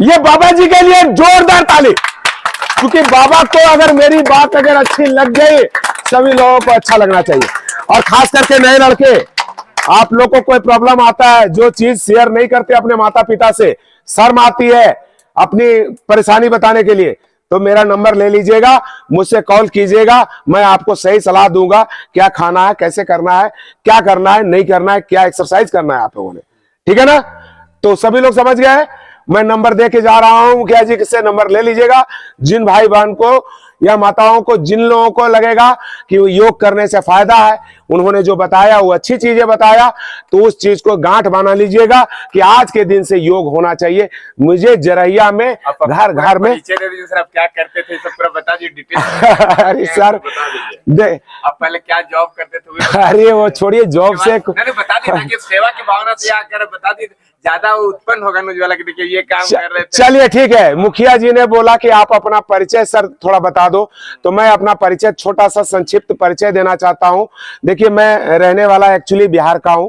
ये बाबा जी के लिए जोरदार ताली, क्योंकि बाबा को अगर मेरी बात अगर अच्छी लग गई, सभी लोगों को अच्छा लगना चाहिए। और खास करके नए लड़के, आप लोग को कोई प्रॉब्लम आता है, जो चीज शेयर नहीं करते अपने माता पिता से, शर्म आती है अपनी परेशानी बताने के लिए, तो मेरा नंबर ले लीजिएगा, मुझसे कॉल कीजिएगा, मैं आपको सही सलाह दूंगा, क्या खाना है, कैसे करना है, क्या करना है, नहीं करना है, क्या एक्सरसाइज करना है आप लोगों ने। ठीक है ना? तो सभी लोग समझ गए? मैं नंबर दे के जा रहा हूं, मुखिया जी से नंबर ले लीजिएगा। जिन भाई बहन को या माताओं को, जिन लोगों को लगेगा कि योग करने से फायदा है, उन्होंने जो बताया वो अच्छी चीजें बताया, तो उस चीज को गांठ बना लीजिएगा कि आज के दिन से योग होना चाहिए। मुझे जरैया में घर घर में सर आप क्या करते थे सब पूरा बता दीजिए डिटेल। अरे सर आप पहले क्या जॉब करते थे? अरे वो छोड़िए जॉब से, बता दीजिए, सेवा की भावना से आकर बता दीजिए, ज्यादा उत्पन्न होगा मुझे वाला कि देखिए ये काम कर रहे थे। चलिए ठीक है, मुखिया जी ने बोला कि आप अपना परिचय सर थोड़ा बता दो, तो मैं अपना परिचय छोटा सा संक्षिप्त परिचय देना चाहता हूं। देखिए मैं रहने वाला एक्चुअली बिहार का हूं,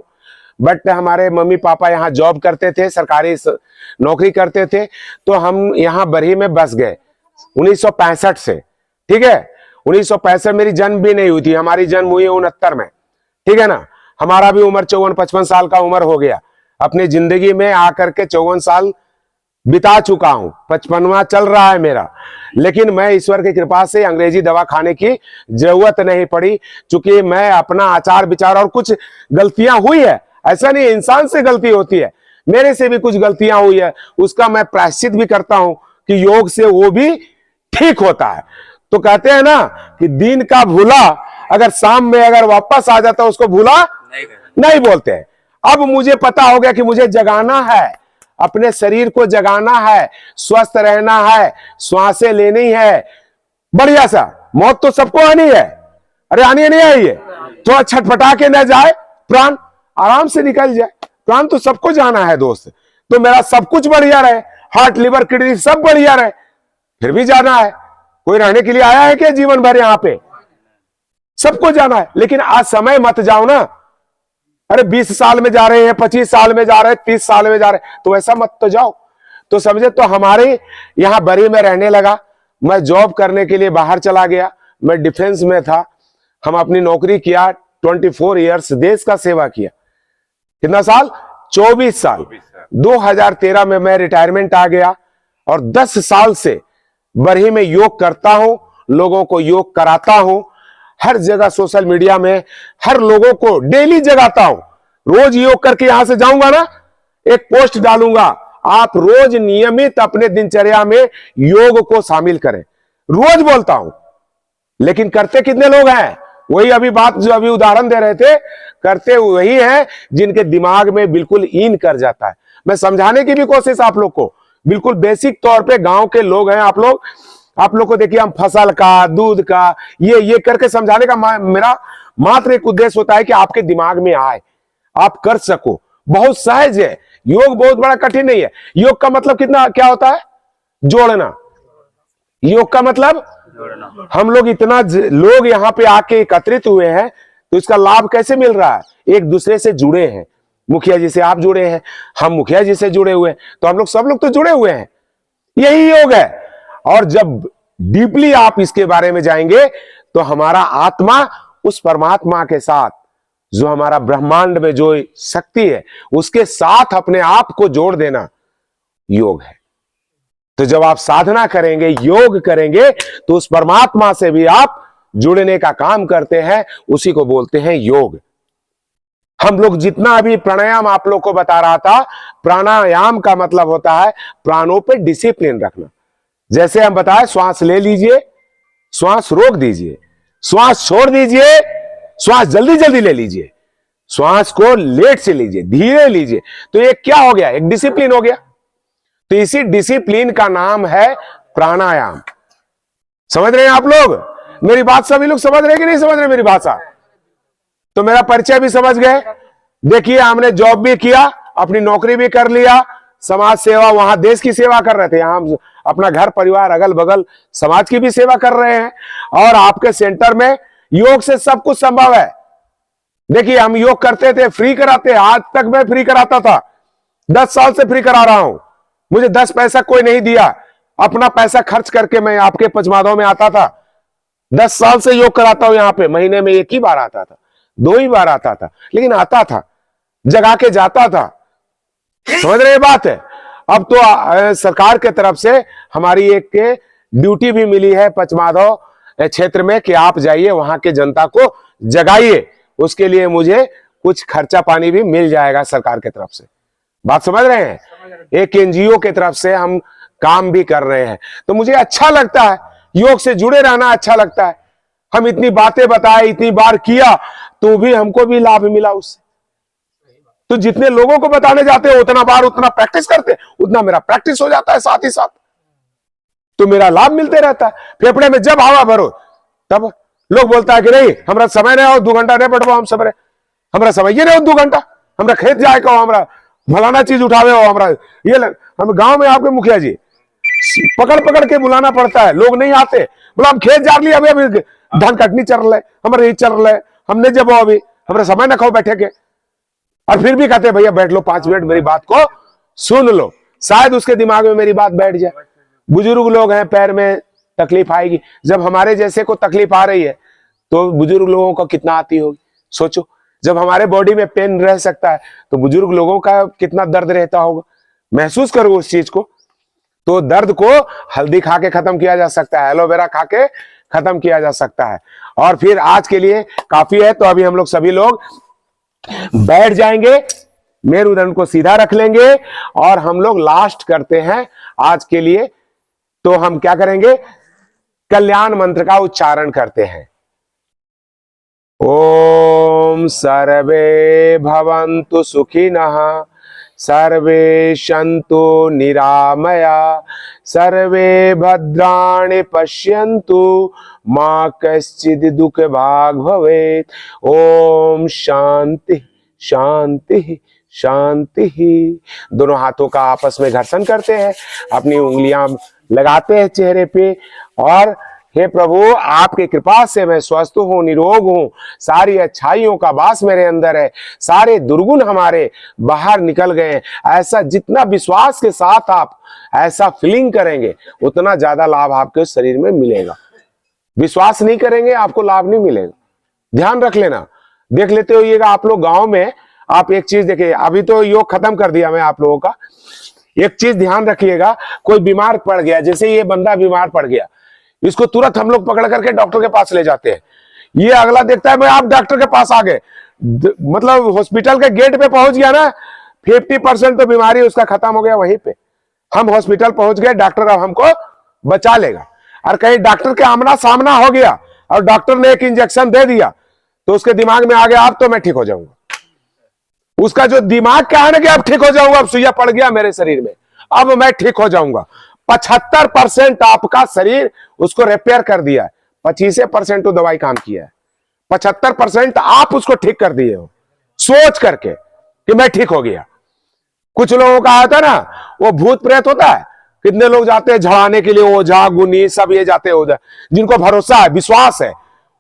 बट हमारे मम्मी पापा यहाँ जॉब करते थे, सरकारी नौकरी करते थे, तो हम यहाँ बरही में बस गए 1965 से। ठीक है, 1965 मेरी जन्म भी नहीं हुई थी, हमारी जन्म हुई 69 में। ठीक है ना? हमारा भी उम्र 54-55 साल का उम्र हो गया। अपनी जिंदगी में आकर के 54 साल बिता चुका हूं, 55वां चल रहा है मेरा, लेकिन मैं ईश्वर की कृपा से अंग्रेजी दवा खाने की जरूरत नहीं पड़ी, क्योंकि मैं अपना आचार विचार, और कुछ गलतियां हुई है, ऐसा नहीं इंसान से गलती होती है, मेरे से भी कुछ गलतियां हुई है, उसका मैं प्रायश्चित भी करता हूं कि योग से वो भी ठीक होता है। तो कहते हैं ना कि दिन का भूला अगर शाम में अगर वापस आ जाता, उसको भूला नहीं बोलते हैं। अब मुझे पता हो गया कि मुझे जगाना है, अपने शरीर को जगाना है, स्वस्थ रहना है, श्वासें लेनी है बढ़िया सा। मौत तो सबको आनी है, अरे आनी नहीं आई है, थोड़ा छटपटा के न जाए, प्राण आराम से निकल जाए, प्राण तो सबको जाना है दोस्त। तो मेरा सब कुछ बढ़िया रहे, हार्ट लिवर किडनी सब बढ़िया रहे, फिर भी जाना है। कोई रहने के लिए आया है क्या जीवन भर यहाँ पे? सबको जाना है, लेकिन आज समय मत जाओ ना, अरे 20 साल में जा रहे हैं, 25 साल में जा रहे हैं, 30 साल में जा रहे हैं, तो ऐसा मत तो जाओ। तो समझे? तो हमारे यहाँ बरी में रहने लगा, मैं जॉब करने के लिए बाहर चला गया, मैं डिफेंस में था, हम अपनी नौकरी किया, 24 ईयर्स देश का सेवा किया। कितना साल? 24 साल। 2013 में मैं रिटायरमेंट आ गया, और 10 साल से बरही में योग करता हूं, लोगों को योग कराता हूं, हर जगह सोशल मीडिया में हर लोगों को डेली जगाता हूं। रोज योग करके यहां से जाऊंगा ना, एक पोस्ट डालूंगा, आप रोज नियमित अपने दिनचर्या में योग को शामिल करें। रोज बोलता हूं, लेकिन करते कितने लोग हैं? वही अभी बात जो अभी उदाहरण दे रहे थे, करते वही हैं जिनके दिमाग में बिल्कुल इन कर जाता है। मैं समझाने की भी कोशिश आप लोग को, बिल्कुल बेसिक तौर पे गांव के लोग हैं आप लोग को देखिए, हम फसल का, दूध का, ये करके समझाने का मेरा मात्र एक उद्देश्य होता है कि आपके दिमाग में आए, आप कर सको। बहुत सहज है योग, बहुत बड़ा कठिन नहीं है। योग का मतलब क्या होता है? जोड़ना। योग का मतलब हम लोग इतना लोग यहाँ पे आके एकत्रित हुए हैं, तो इसका लाभ कैसे मिल रहा है? एक दूसरे से जुड़े हैं। मुखिया जी से आप जुड़े हैं, हम मुखिया जी से जुड़े हुए हैं, तो हम लोग सब लोग तो जुड़े हुए हैं। यही योग है। और जब डीपली आप इसके बारे में जाएंगे तो हमारा आत्मा उस परमात्मा के साथ, जो हमारा ब्रह्मांड में जो शक्ति है, उसके साथ अपने आप को जोड़ देना योग है। तो जब आप साधना करेंगे, योग करेंगे, तो उस परमात्मा से भी आप जुड़ने का काम करते हैं, उसी को बोलते हैं योग। हम लोग जितना अभी प्राणायाम आप लोग को बता रहा था, प्राणायाम का मतलब होता है प्राणों पे डिसिप्लिन रखना। जैसे हम बताए, श्वास ले लीजिए, श्वास रोक दीजिए, श्वास छोड़ दीजिए, श्वास जल्दी जल्दी ले लीजिए, श्वास को लेट से लीजिए, धीरे लीजिए। तो ये क्या हो गया? एक डिसिप्लिन हो गया। तो इसी डिसिप्लिन का नाम है प्राणायाम। समझ रहे हैं आप लोग मेरी बात? सभी लोग समझ रहे हैं कि नहीं समझ रहे मेरी भाषा? तो मेरा परिचय भी समझ गए। देखिए, हमने जॉब भी किया, अपनी नौकरी भी कर लिया, समाज सेवा, वहां देश की सेवा कर रहे थे, यहां हम अपना घर परिवार अगल बगल समाज की भी सेवा कर रहे हैं। और आपके सेंटर में योग से सब कुछ संभव है। देखिए, हम योग करते थे, फ्री कराते, आज तक मैं फ्री कराता था, 10 साल से फ्री करा रहा हूं। मुझे 10 पैसा कोई नहीं दिया, अपना पैसा खर्च करके मैं आपके पचमादों में आता था। 10 साल से योग कराता हूं यहाँ पे। महीने में 1 ही बार आता था, 2 ही बार आता था, लेकिन आता था, जगा के जाता था। समझ रहे बात है? अब तो सरकार के तरफ से हमारी एक ड्यूटी भी मिली है पचमाधव क्षेत्र में कि आप जाइए, वहां के जनता को जगाइए। उसके लिए मुझे कुछ खर्चा पानी भी मिल जाएगा सरकार की तरफ से। बात समझ रहे हैं? एक एनजीओ की तरफ से हम काम भी कर रहे हैं। तो मुझे अच्छा लगता है, योग से जुड़े रहना अच्छा लगता है। हम इतनी बातें बताए, इतनी बार किया, तो भी हमको भी लाभ मिला उससे। तो जितने लोगों को बताने जाते हैं, उतना बार उतना प्रैक्टिस करते, उतना मेरा प्रैक्टिस हो जाता है साथ ही साथ, तो मेरा लाभ मिलते रहता है। फेफड़े में जब हवा भरो, तब लोग बोलता है कि नहीं, हमारा समय नहीं हो, 2 घंटा नहीं बैठो हम सब, हमारा समय ये नहीं हो 2 घंटा, हमारा खेत जाए कहो, हमारा फलाना चीज उठावे हो, हमारा ये हम गांव में आपके मुखिया जी पकड़ पकड़ के बुलाना पड़ता है, लोग नहीं आते। बोला हम खेत जा लिए, अभी धान कटनी चल रहे, हमारे ये चल रहे, हमने जब अभी हमारा समय न खाओ बैठे के, और फिर भी कहते भैया बैठ लो 5 मिनट मेरी बात को सुन लो, शायद उसके दिमाग में मेरी बात बैठ जाए। बुजुर्ग लोग हैं, पैर में तकलीफ आएगी। जब हमारे जैसे को तकलीफ आ रही है, तो बुजुर्ग लोगों को कितना आती होगी सोचो। जब हमारे बॉडी में पेन रह सकता है, तो बुजुर्ग लोगों का कितना दर्द रहता होगा। महसूस करो उस चीज को। तो दर्द को हल्दी खा के खत्म किया जा सकता है, एलोवेरा खा के खत्म किया जा सकता है। और फिर आज के लिए काफी है, तो अभी हम लोग सभी लोग बैठ जाएंगे, मेरुदंड को सीधा रख लेंगे, और हम लोग लास्ट करते हैं आज के लिए। तो हम क्या करेंगे? कल्याण मंत्र का उच्चारण करते हैं। ओम सर्वे भवन्तु सुखिनः, सर्वे सन्तु निरामया, सर्वे भद्राणि पश्यन्तु, मा कश्चित् दुःख भाग् भवेत्। ओम शांति शांति शांति। दोनों हाथों का आपस में घर्षण करते हैं, अपनी उंगलियां लगाते हैं चेहरे पे, और हे प्रभु, आपकी कृपा से मैं स्वस्थ हूं, निरोग हूं, सारी अच्छाइयों का वास मेरे अंदर है, सारे दुर्गुण हमारे बाहर निकल गए। ऐसा जितना विश्वास के साथ आप ऐसा फीलिंग करेंगे, उतना ज्यादा लाभ आपके शरीर में मिलेगा। विश्वास नहीं करेंगे, आपको लाभ नहीं मिलेगा। ध्यान रख लेना। देख लेते होइएगा आप लोग गांव में, आप एक चीज देखिए, अभी तो योग खत्म कर दिया मैं आप लोगों का, एक चीज ध्यान रखिएगा, कोई बीमार पड़ गया, जैसे ये बंदा बीमार पड़ गया, इसको तुरंत हम लोग पकड़ करके डॉक्टर के पास ले जाते हैं। ये अगला देखता है मैं आप डॉक्टर के पास आ गए, मतलब हॉस्पिटल के गेट पे पहुंच गया ना, 50% तो बीमारी उसका खत्म हो गया वहीं पे। हम हॉस्पिटल पहुंच गए, डॉक्टर अब हमको बचा लेगा। और कहीं डॉक्टर के आमना सामना हो गया और डॉक्टर ने एक इंजेक्शन दे दिया तो उसके दिमाग में आ गया अब तो मैं ठीक हो जाऊंगा। उसका जो दिमाग क्या है ना कि अब ठीक हो जाऊंगा, अब सुइया पड़ गया मेरे शरीर में, अब मैं ठीक हो जाऊंगा। 75% आपका शरीर उसको रिपेयर कर दिया है, 25% तो दवाई काम किया है। 75% आप उसको ठीक कर दिए हो सोच करके कि मैं ठीक हो गया। कुछ लोगों का आता ना वो भूत प्रेत होता है, कितने लोग जाते हैं झड़ाने के लिए, ओझा गुनी सब ये जाते हैं उधर, जिनको भरोसा है विश्वास है,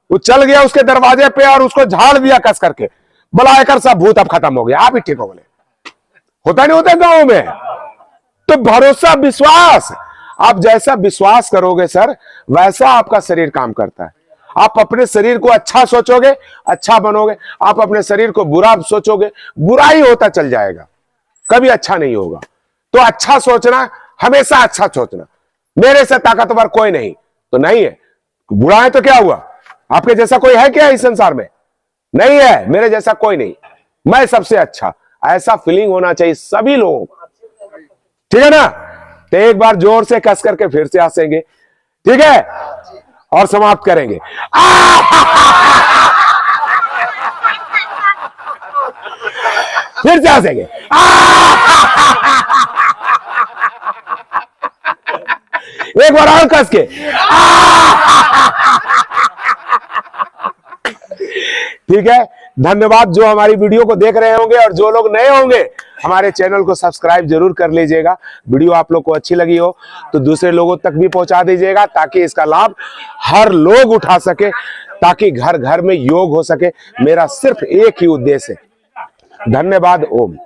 वो चल गया उसके दरवाजे पे और उसको झाड़ दिया कस करके, बुलाकर सब भूत अब खत्म हो गया, आप ही ठीक हो गए। होता नहीं होता गांव में? तो भरोसा विश्वास, आप जैसा विश्वास करोगे सर वैसा आपका शरीर काम करता है। आप अपने शरीर को अच्छा सोचोगे अच्छा बनोगे, आप अपने शरीर को बुरा सोचोगे बुरा ही होता चल जाएगा, कभी अच्छा नहीं होगा। तो अच्छा सोचना, हमेशा अच्छा सोचना। मेरे से ताकतवर कोई नहीं तो नहीं है, बुरा है तो क्या हुआ, आपके जैसा कोई है क्या इस संसार में? नहीं है, मेरे जैसा कोई नहीं, मैं सबसे अच्छा। ऐसा फीलिंग होना चाहिए सभी लोगों को, ठीक है ना? तो एक बार जोर से कस करके फिर से हंसेंगे, ठीक है, और समाप्त करेंगे। फिर से हंसेंगे। एक बार और कस के। ठीक है, धन्यवाद जो हमारी वीडियो को देख रहे होंगे, और जो लोग नए होंगे हमारे चैनल को सब्सक्राइब जरूर कर लीजिएगा। वीडियो आप लोग को अच्छी लगी हो तो दूसरे लोगों तक भी पहुंचा दीजिएगा ताकि इसका लाभ हर लोग उठा सके, ताकि घर घर में योग हो सके। मेरा सिर्फ एक ही उद्देश्य है। धन्यवाद। ओम।